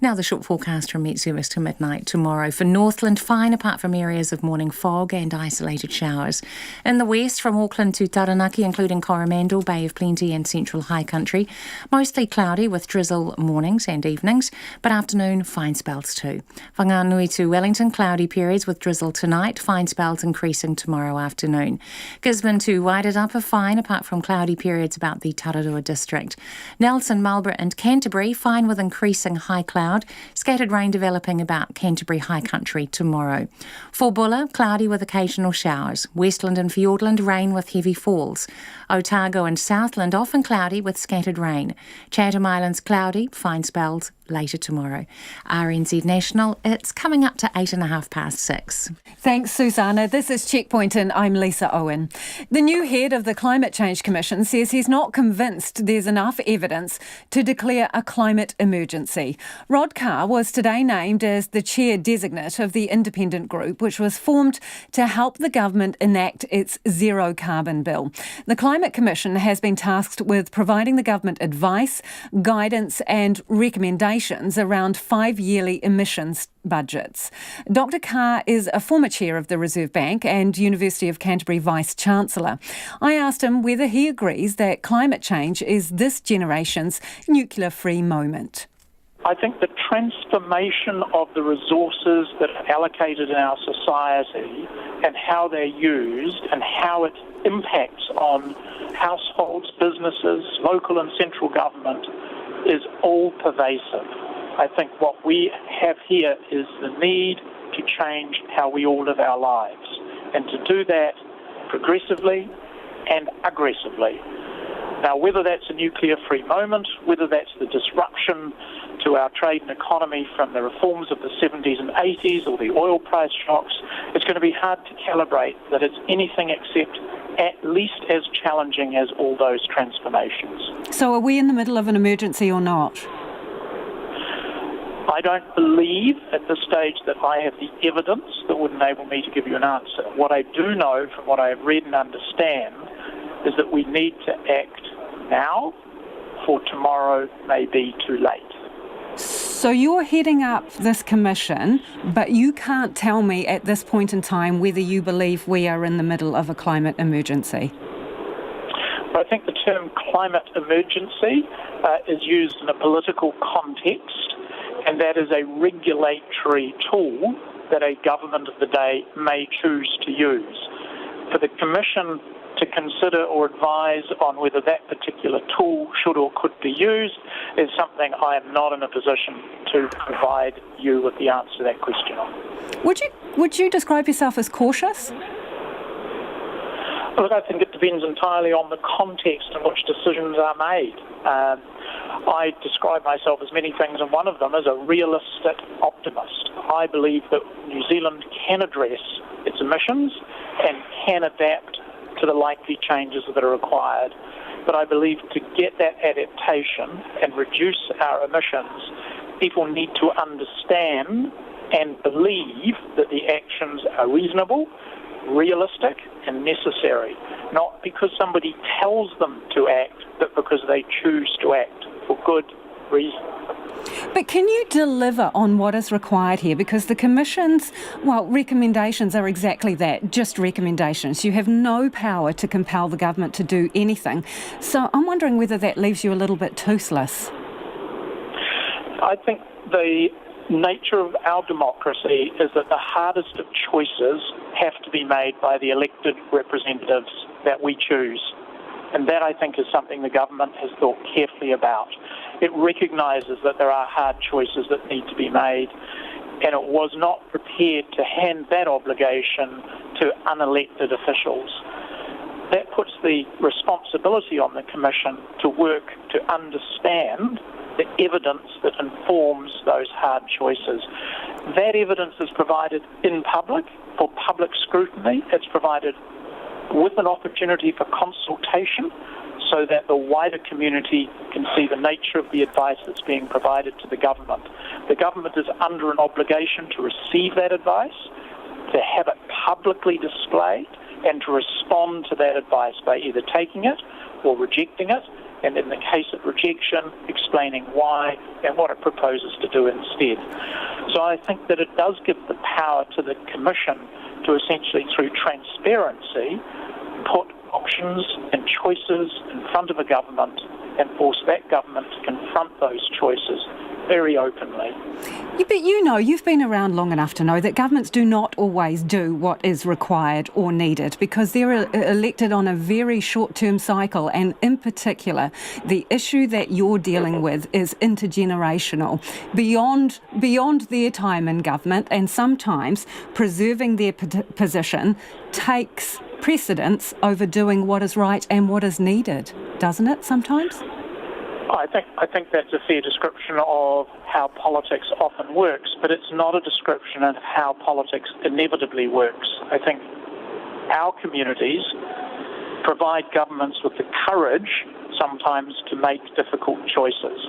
Now the short forecast from Met Service to midnight tomorrow. For Northland, fine apart from areas of morning fog and isolated showers. In the west, from Auckland to Taranaki, including Coromandel, Bay of Plenty and Central High Country, mostly cloudy with drizzle mornings and evenings, but afternoon fine spells too. Whanganui to Wellington, cloudy periods with drizzle tonight, fine spells increasing tomorrow afternoon. Gisborne to Wairarapa, fine apart from cloudy periods about the Tararua district. Nelson, Marlborough and Canterbury, fine with increasing high cloud. Scattered rain developing about Canterbury High Country tomorrow. For Bulla, cloudy with occasional showers. Westland and Fiordland, rain with heavy falls. Otago and Southland, often cloudy with scattered rain. Chatham Islands, cloudy, fine spells later tomorrow. RNZ National, it's coming up to 6:08. Thanks, Susanna. This is Checkpoint and I'm Lisa Owen. The new head of the Climate Change Commission says he's not convinced there's enough evidence to declare a climate emergency. Rod Carr was today named as the chair designate of the independent group, which was formed to help the government enact its zero carbon bill. The Climate Commission has been tasked with providing the government advice, guidance and recommendations around 5 yearly emissions budgets. Dr. Carr is a former chair of the Reserve Bank and University of Canterbury Vice-Chancellor. I asked him whether he agrees that climate change is this generation's nuclear-free moment. I think the transformation of the resources that are allocated in our society and how they're used and how it impacts on households, businesses, local and central government is all pervasive. I think what we have here is the need to change how we all live our lives, and to do that progressively and aggressively. Now, whether that's a nuclear-free moment, whether that's the disruption to our trade and economy from the reforms of the 70s and 80s or the oil price shocks, it's going to be hard to calibrate that it's anything except at least as challenging as all those transformations. So are we in the middle of an emergency or not? I don't believe at this stage that I have the evidence that would enable me to give you an answer. What I do know from what I have read and understand is that we need to act now, for tomorrow may be too late. So you're heading up this commission, but you can't tell me at this point in time whether you believe we are in the middle of a climate emergency. I think the term climate emergency is used in a political context, and that is a regulatory tool that a government of the day may choose to use. For the Commission to consider or advise on whether that particular tool should or could be used is something I am not in a position to provide you with the answer to that question on. Would you describe yourself as cautious? Look, I think it depends entirely on the context in which decisions are made. I describe myself as many things, and one of them is a realistic optimist. I believe that New Zealand can address its emissions and can adapt to the likely changes that are required. But I believe to get that adaptation and reduce our emissions, people need to understand and believe that the actions are reasonable, realistic and necessary, not because somebody tells them to act, but because they choose to act for good reason. But can you deliver on what is required here? Because the Commission's, recommendations are exactly that, just recommendations. You have no power to compel the government to do anything. So I'm wondering whether that leaves you a little bit toothless. I think the nature of our democracy is that the hardest of choices have to be made by the elected representatives that we choose. And that, I think, is something the government has thought carefully about. It recognises that there are hard choices that need to be made, and it was not prepared to hand that obligation to unelected officials. That puts the responsibility on the Commission to work to understand the evidence that informs those hard choices. That evidence is provided in public for public scrutiny. It's provided with an opportunity for consultation so that the wider community can see the nature of the advice that's being provided to the government. The government is under an obligation to receive that advice, to have it publicly displayed, and to respond to that advice by either taking it or rejecting it, and in the case of rejection, explaining why and what it proposes to do instead. So I think that it does give the power to the Commission to essentially, through transparency, put options and choices in front of a government and force that government to confront those choices very openly. But you've been around long enough to know that governments do not always do what is required or needed because they're elected on a very short-term cycle, and in particular, the issue that you're dealing with is intergenerational, beyond their time in government, and sometimes preserving their position takes precedence over doing what is right and what is needed, doesn't it sometimes? I think that's a fair description of how politics often works, but it's not a description of how politics inevitably works. I think our communities provide governments with the courage sometimes to make difficult choices.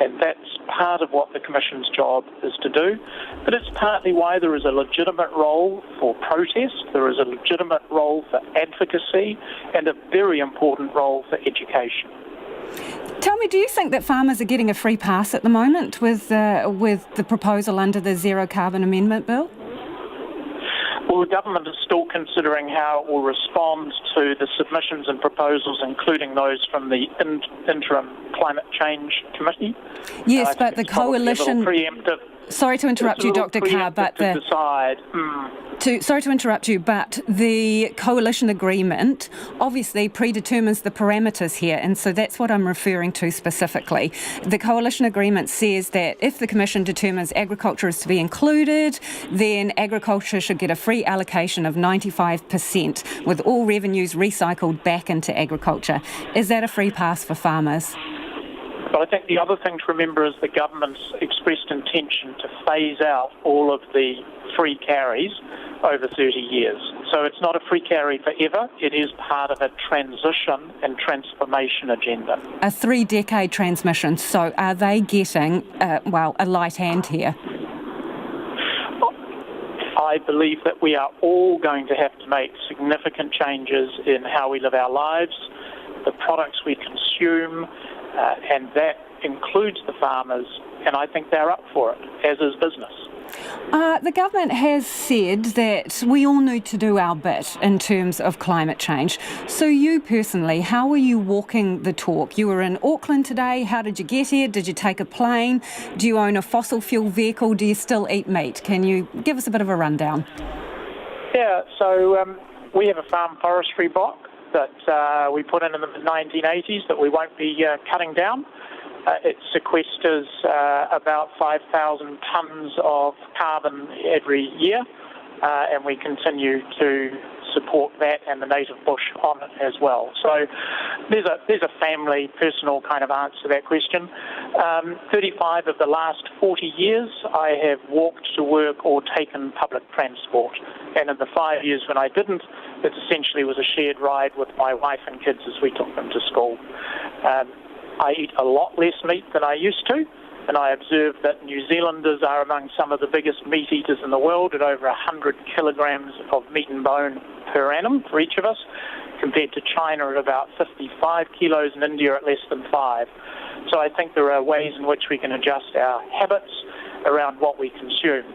And that's part of what the Commission's job is to do. But it's partly why there is a legitimate role for protest, there is a legitimate role for advocacy, and a very important role for education. Tell me, do you think that farmers are getting a free pass at the moment with the proposal under the Zero Carbon Amendment Bill? Well, the government is still considering how it will respond to the submissions and proposals, including those from the Interim Climate Change Committee. Yes, but the coalition... Sorry to interrupt you, Dr. Carr, but sorry to interrupt you, but the coalition agreement obviously predetermines the parameters here, and so that's what I'm referring to specifically. The coalition agreement says that if the Commission determines agriculture is to be included, then agriculture should get a free allocation of 95%, with all revenues recycled back into agriculture. Is that a free pass for farmers? But I think the other thing to remember is the government's expressed intention to phase out all of the free carries over 30 years. So it's not a free carry forever. It is part of a transition and transformation agenda. A 3-decade transmission. So are they getting, a light hand here? I believe that we are all going to have to make significant changes in how we live our lives, the products we consume, and that includes the farmers, and I think they're up for it, as is business. The government has said that we all need to do our bit in terms of climate change. So you personally, how are you walking the talk? You were in Auckland today. How did you get here? Did you take a plane? Do you own a fossil fuel vehicle? Do you still eat meat? Can you give us a bit of a rundown? Yeah, so we have a farm forestry block that we put in the 1980s that we won't be cutting down. It sequesters about 5,000 tonnes of carbon every year, and we continue to support that and the native bush on it as well. So there's a family, personal kind of answer to that question. 35 of the last 40 years I have walked to work or taken public transport, and in the 5 years when I didn't, it essentially was a shared ride with my wife and kids as we took them to school. I eat a lot less meat than I used to, and I observe that New Zealanders are among some of the biggest meat eaters in the world at over 100 kilograms of meat and bone per annum for each of us, compared to China at about 55 kilos and India at less than 5. So I think there are ways in which we can adjust our habits around what we consume.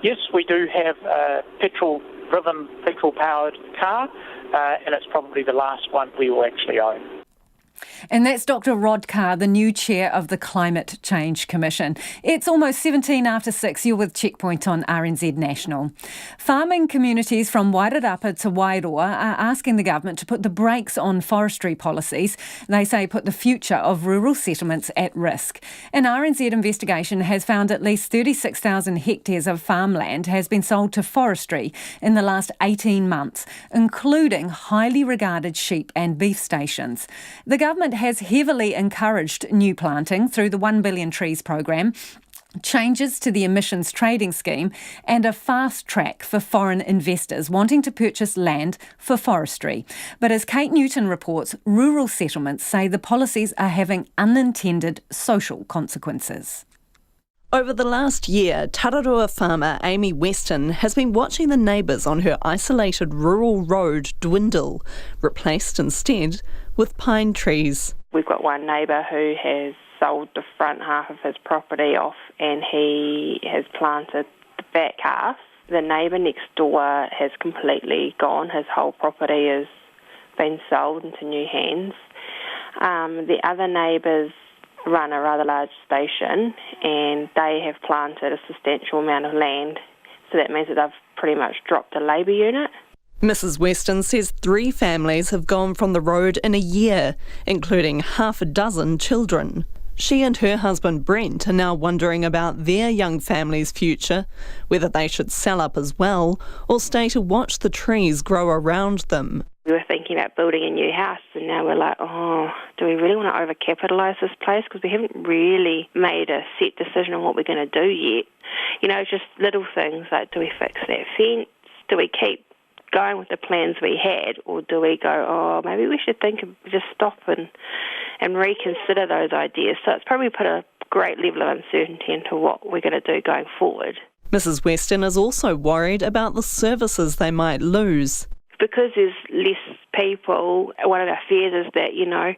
Yes, we do have a petrol-powered car, and it's probably the last one we will actually own. And that's Dr. Rod Carr, the new chair of the Climate Change Commission. It's almost 17 after 6. You're with Checkpoint on RNZ National. Farming communities from Wairarapa to Wairoa are asking the government to put the brakes on forestry policies. They say put the future of rural settlements at risk. An RNZ investigation has found at least 36,000 hectares of farmland has been sold to forestry in the last 18 months, including highly regarded sheep and beef stations. The government has heavily encouraged new planting through the 1 Billion Trees program, changes to the emissions trading scheme, and a fast track for foreign investors wanting to purchase land for forestry. But as Kate Newton reports, rural settlements say the policies are having unintended social consequences. Over the last year, Tararua farmer Amy Weston has been watching the neighbours on her isolated rural road dwindle, replaced instead with pine trees. We've got one neighbour who has sold the front half of his property off and he has planted the back half. The neighbour next door has completely gone. His whole property has been sold into new hands. The other neighbours run a rather large station and they have planted a substantial amount of land, so that means that they've pretty much dropped a labour unit. Mrs Weston says 3 families have gone from the road in a year, including half a dozen children. She and her husband Brent are now wondering about their young family's future, whether they should sell up as well or stay to watch the trees grow around them. We were thinking about building a new house, and now we're like, oh, do we really want to overcapitalise this place? Because we haven't really made a set decision on what we're going to do yet. You know, just little things like, do we fix that fence? Do we keep going with the plans we had? Or do we go, oh, maybe we should just stop and reconsider those ideas? So it's probably put a great level of uncertainty into what we're going to do going forward. Mrs Weston is also worried about the services they might lose. Because there's less people, one of our fears is that, you know,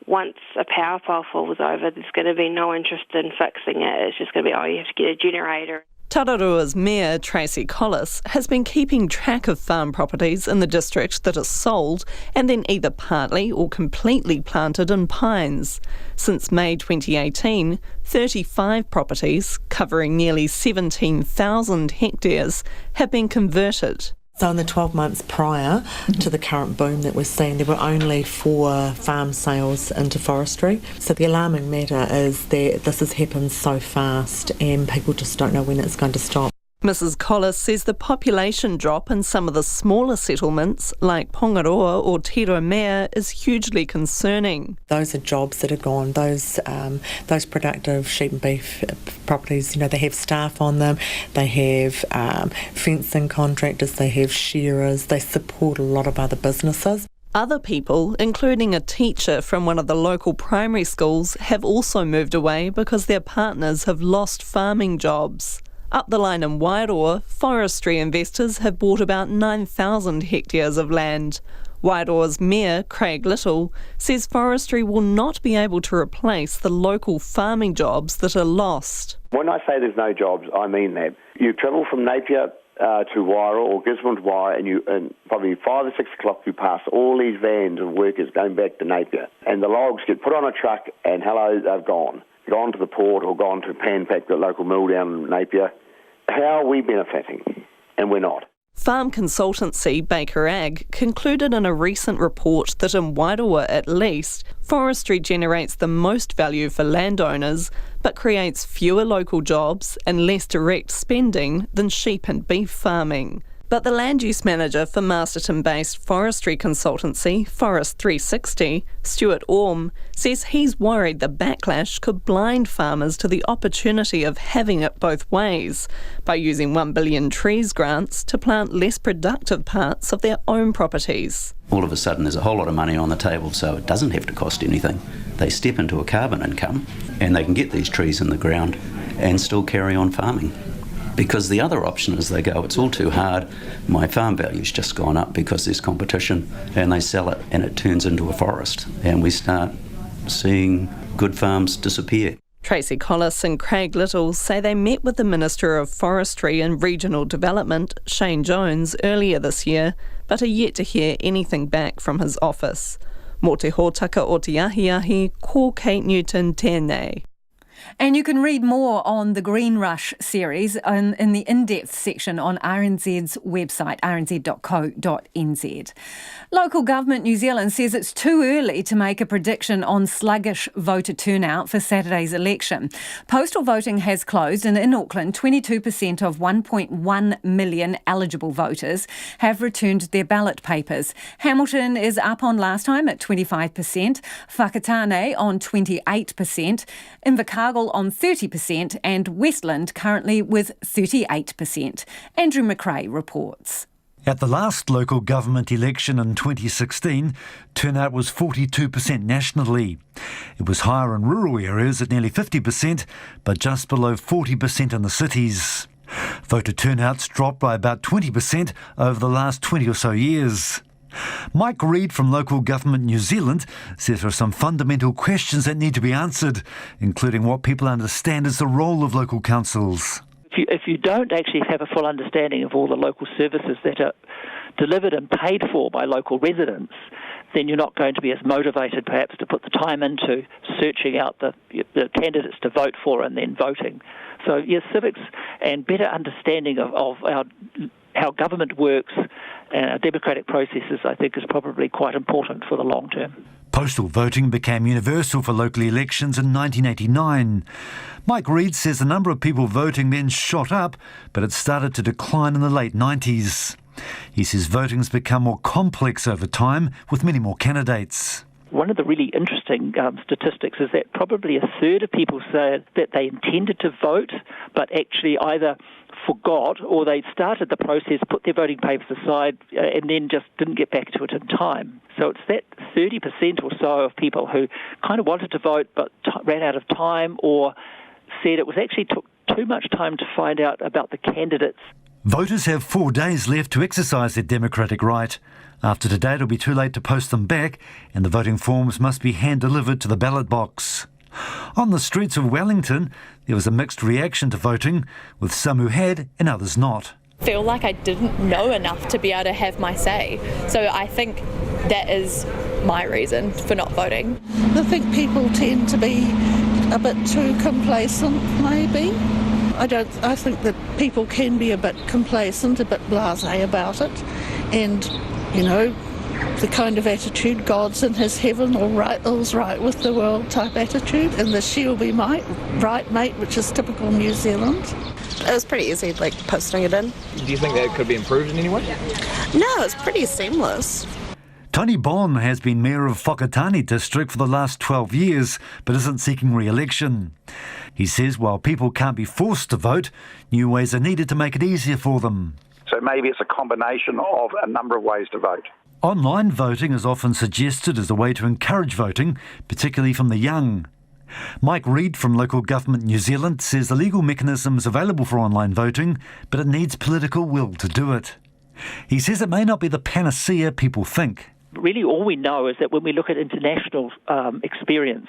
once a power pole falls over, there's going to be no interest in fixing it. It's just going to be, oh, you have to get a generator. Tararua's Mayor, Tracy Collis, has been keeping track of farm properties in the district that are sold and then either partly or completely planted in pines. Since May 2018, 35 properties, covering nearly 17,000 hectares, have been converted. So in the 12 months prior to the current boom that we're seeing, there were only 4 farm sales into forestry. So the alarming matter is that this has happened so fast and people just don't know when it's going to stop. Mrs Collis says the population drop in some of the smaller settlements, like Pongaroa or Tiromea, is hugely concerning. Those are jobs that are gone. Those productive sheep and beef properties, you know, they have staff on them, they have fencing contractors, they have shearers, they support a lot of other businesses. Other people, including a teacher from one of the local primary schools, have also moved away because their partners have lost farming jobs. Up the line in Wairoa, forestry investors have bought about 9,000 hectares of land. Wairoa's Mayor, Craig Little, says forestry will not be able to replace the local farming jobs that are lost. When I say there's no jobs, I mean that. You travel from Napier to Wairoa or Gisborne to Wairoa and probably 5 or 6 o'clock you pass all these vans of workers going back to Napier. And the logs get put on a truck and hello, they've gone. Gone to the port or gone to Panpack, the local mill down in Napier. How are we benefiting? And we're not. Farm consultancy Baker Ag concluded in a recent report that in Wairoa at least, forestry generates the most value for landowners but creates fewer local jobs and less direct spending than sheep and beef farming. But the land use manager for Masterton-based forestry consultancy Forest 360, Stuart Orme, says he's worried the backlash could blind farmers to the opportunity of having it both ways by using 1 billion trees grants to plant less productive parts of their own properties. All of a sudden there's a whole lot of money on the table, so it doesn't have to cost anything. They step into a carbon income and they can get these trees in the ground and still carry on farming. Because the other option is they go, it's all too hard, my farm value's just gone up because there's competition, and they sell it and it turns into a forest and we start seeing good farms disappear. Tracy Collis and Craig Little say they met with the Minister of Forestry and Regional Development, Shane Jones, earlier this year, but are yet to hear anything back from his office. Mō te hōtaka o te ahi, ko Kate Newton tēnei. And you can read more on the Green Rush series in the in-depth section on RNZ's website, rnz.co.nz. Local government New Zealand says it's too early to make a prediction on sluggish voter turnout for Saturday's election. Postal voting has closed, and in Auckland, 22% of 1.1 million eligible voters have returned their ballot papers. Hamilton is up on last time at 25%, Whakatane on 28%, Invercargill on 30%, and Westland currently with 38%. Andrew McRae reports. At the last local government election in 2016, turnout was 42% nationally. It was higher in rural areas at nearly 50%, but just below 40% in the cities. Voter turnouts dropped by about 20% over the last 20 or so years. Mike Reid from Local Government New Zealand says there are some fundamental questions that need to be answered, including what people understand as the role of local councils. If you don't actually have a full understanding of all the local services that are delivered and paid for by local residents, then you're not going to be as motivated perhaps to put the time into searching out the candidates to vote for and then voting. So yes, civics and better understanding of how government works and our democratic processes, I think, is probably quite important for the long term. Postal voting became universal for local elections in 1989. Mike Reid says the number of people voting then shot up, but it started to decline in the late 90s. He says voting's become more complex over time with many more candidates. One of the really interesting statistics is that probably a third of people say that they intended to vote, but actually either forgot or they started the process, put their voting papers aside, and then just didn't get back to it in time. So it's that 30% or so of people who kind of wanted to vote but ran out of time or said it was actually took too much time to find out about the candidates. Voters have 4 days left to exercise their democratic right. After today, it'll be too late to post them back, and the voting forms must be hand-delivered to the ballot box. On the streets of Wellington, there was a mixed reaction to voting, with some who had and others not. I feel like I didn't know enough to be able to have my say. So I think that is my reason for not voting. I think people tend to be a bit too complacent, maybe. I think that people can be a bit complacent, a bit blasé about it, and, you know, the kind of attitude, God's in his heaven, all's right with the world type attitude, and the she'll be right mate, which is typical New Zealand. It was pretty easy, like posting it in. Do you think that could be improved in any way? No, it's pretty seamless. Tony Bon has been mayor of Whakatane district for the last 12 years, but isn't seeking re-election. He says while people can't be forced to vote, new ways are needed to make it easier for them. So maybe it's a combination of a number of ways to vote. Online voting is often suggested as a way to encourage voting, particularly from the young. Mike Reid from Local Government New Zealand says the legal mechanism is available for online voting, but it needs political will to do it. He says it may not be the panacea people think. Really all we know is that when we look at international experience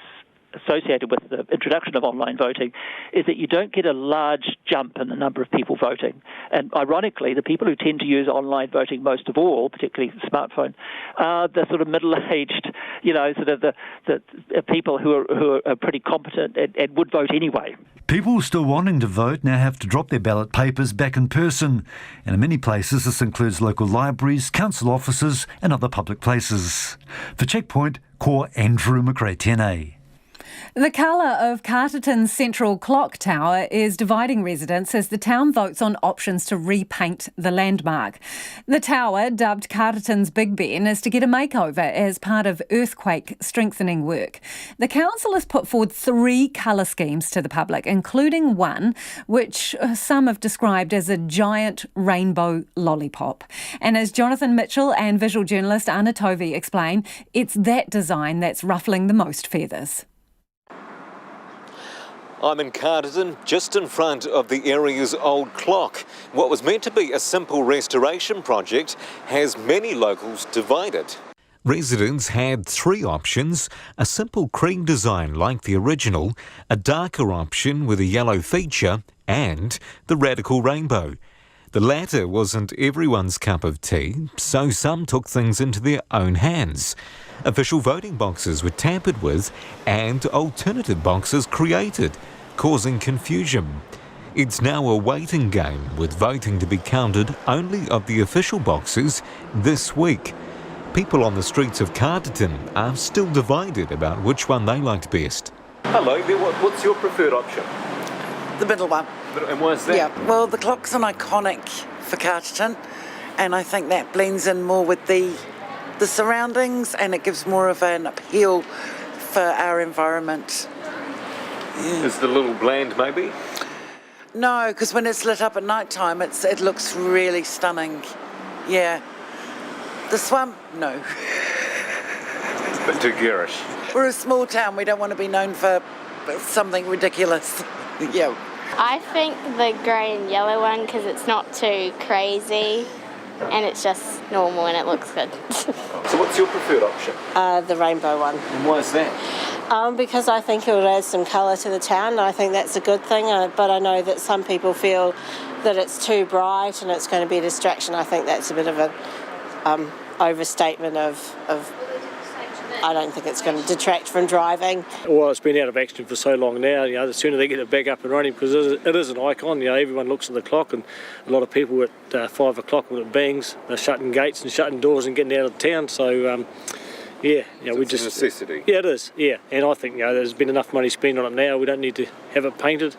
associated with the introduction of online voting is that you don't get a large jump in the number of people voting. And ironically, the people who tend to use online voting most of all, particularly the smartphone, are the sort of middle-aged, sort of the people who are pretty competent and would vote anyway. People still wanting to vote now have to drop their ballot papers back in person. And in many places, this includes local libraries, council offices and other public places. For Checkpoint, Ko Andrew McRae-Tene. The colour of Carterton's central clock tower is dividing residents as the town votes on options to repaint the landmark. The tower, dubbed Carterton's Big Ben, is to get a makeover as part of earthquake strengthening work. The council has put forward 3 colour schemes to the public, including one which some have described as a giant rainbow lollipop. And as Jonathan Mitchell and visual journalist Anna Tovey explain, it's that design that's ruffling the most feathers. I'm in Carterton, just in front of the area's old clock. What was meant to be a simple restoration project has many locals divided. Residents had 3 options: a simple cream design like the original, a darker option with a yellow feature, and the radical rainbow. The latter wasn't everyone's cup of tea, so some took things into their own hands. Official voting boxes were tampered with and alternative boxes created, causing confusion. It's now a waiting game, with voting to be counted only of the official boxes this week. People on the streets of Carterton are still divided about which one they liked best. Hello there, what's your preferred option? The middle one. And why is that? Yeah, well, the clock's an iconic for Carterton, and I think that blends in more with the surroundings, and it gives more of an appeal for our environment. Yeah. Is it a little bland, maybe? No, because when it's lit up at night time, it looks really stunning. Yeah. This one, no. A bit too garish. We're a small town. We don't want to be known for something ridiculous. Yeah. I think the grey and yellow one because it's not too crazy and it's just normal and it looks good. So what's your preferred option? The rainbow one. And why is that? Because I think it would add some colour to the town. I think that's a good thing, but I know that some people feel that it's too bright and it's going to be a distraction. I think that's a bit of an overstatement of I don't think it's going to detract from driving. Well, it's been out of action for so long now, the sooner they get it back up and running, because it is an icon, everyone looks at the clock, and a lot of people at 5 o'clock when it bangs, they're shutting gates and shutting doors and getting out of town, so we just... It's a necessity. Yeah, it is, and I think, there's been enough money spent on it now, we don't need to have it painted,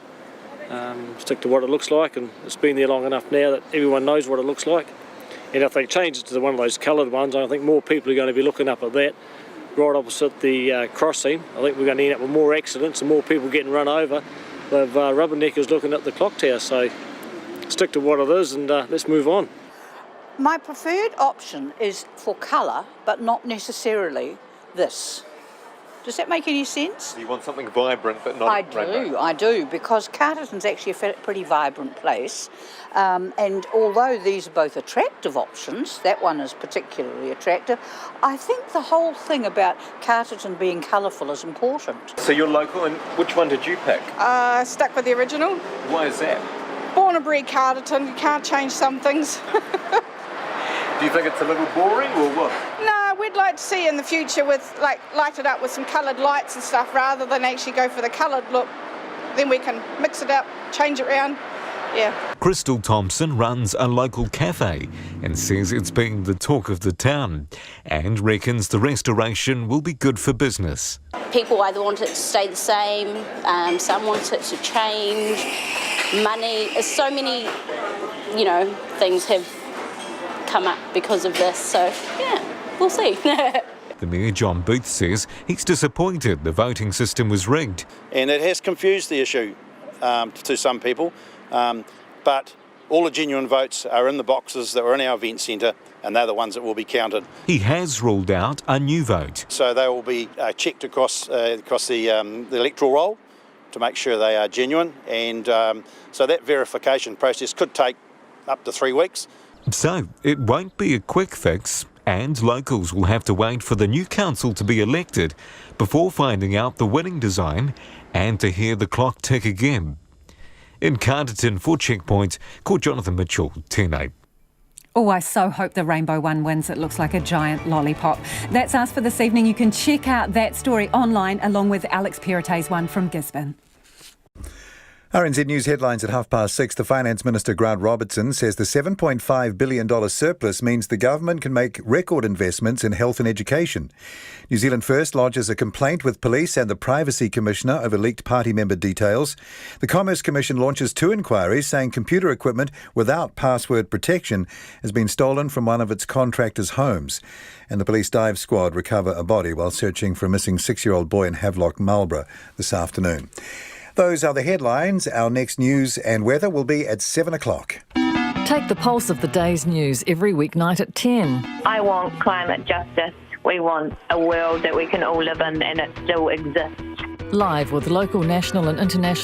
stick to what it looks like, and it's been there long enough now that everyone knows what it looks like. And if they change it to one of those coloured ones, I think more people are going to be looking up at that. Right opposite the crossing, I think we're going to end up with more accidents and more people getting run over with rubberneckers looking at the clock tower. So stick to what it is and let's move on. My preferred option is for colour, but not necessarily this. Does that make any sense? You want something vibrant but not rainbow? I do, because Carterton's actually a pretty vibrant place. And although these are both attractive options, that one is particularly attractive, I think the whole thing about Carterton being colourful is important. So you're local, and which one did you pick? Stuck with the original. Why is that? Born and bred Carterton, you can't change some things. Do you think it's a little boring or what? No, we'd like to see in the future with light it up with some coloured lights and stuff rather than actually go for the coloured look. Then we can mix it up, change it around. Yeah. Crystal Thompson runs a local cafe and says it's been the talk of the town and reckons the restoration will be good for business. People either want it to stay the same, some want it to change, money, so many, things have come up because of this, so yeah, we'll see. The Mayor John Booth says he's disappointed the voting system was rigged. And it has confused the issue to some people, but all the genuine votes are in the boxes that were in our event centre and they're the ones that will be counted. He has ruled out a new vote. So they will be checked across the electoral roll to make sure they are genuine, and so that verification process could take up to 3 weeks. So it won't be a quick fix, and locals will have to wait for the new council to be elected before finding out the winning design and to hear the clock tick again. In Carterton for Checkpoint, call Jonathan Mitchell, 10-8. Oh, I so hope the rainbow one wins. It looks like a giant lollipop. That's us for this evening. You can check out that story online along with Alex Perete's one from Gisborne. RNZ News headlines at 6:30. The Finance Minister Grant Robertson says the $7.5 billion surplus means the government can make record investments in health and education. New Zealand First lodges a complaint with police and the Privacy Commissioner over leaked party member details. The Commerce Commission launches 2 inquiries saying computer equipment without password protection has been stolen from one of its contractors' homes. And the police dive squad recover a body while searching for a missing 6-year-old boy in Havelock, Marlborough this afternoon. Those are the headlines. Our next news and weather will be at 7 o'clock. Take the pulse of the day's news every weeknight at 10. I want climate justice. We want a world that we can all live in and it still exists. Live with local, national and international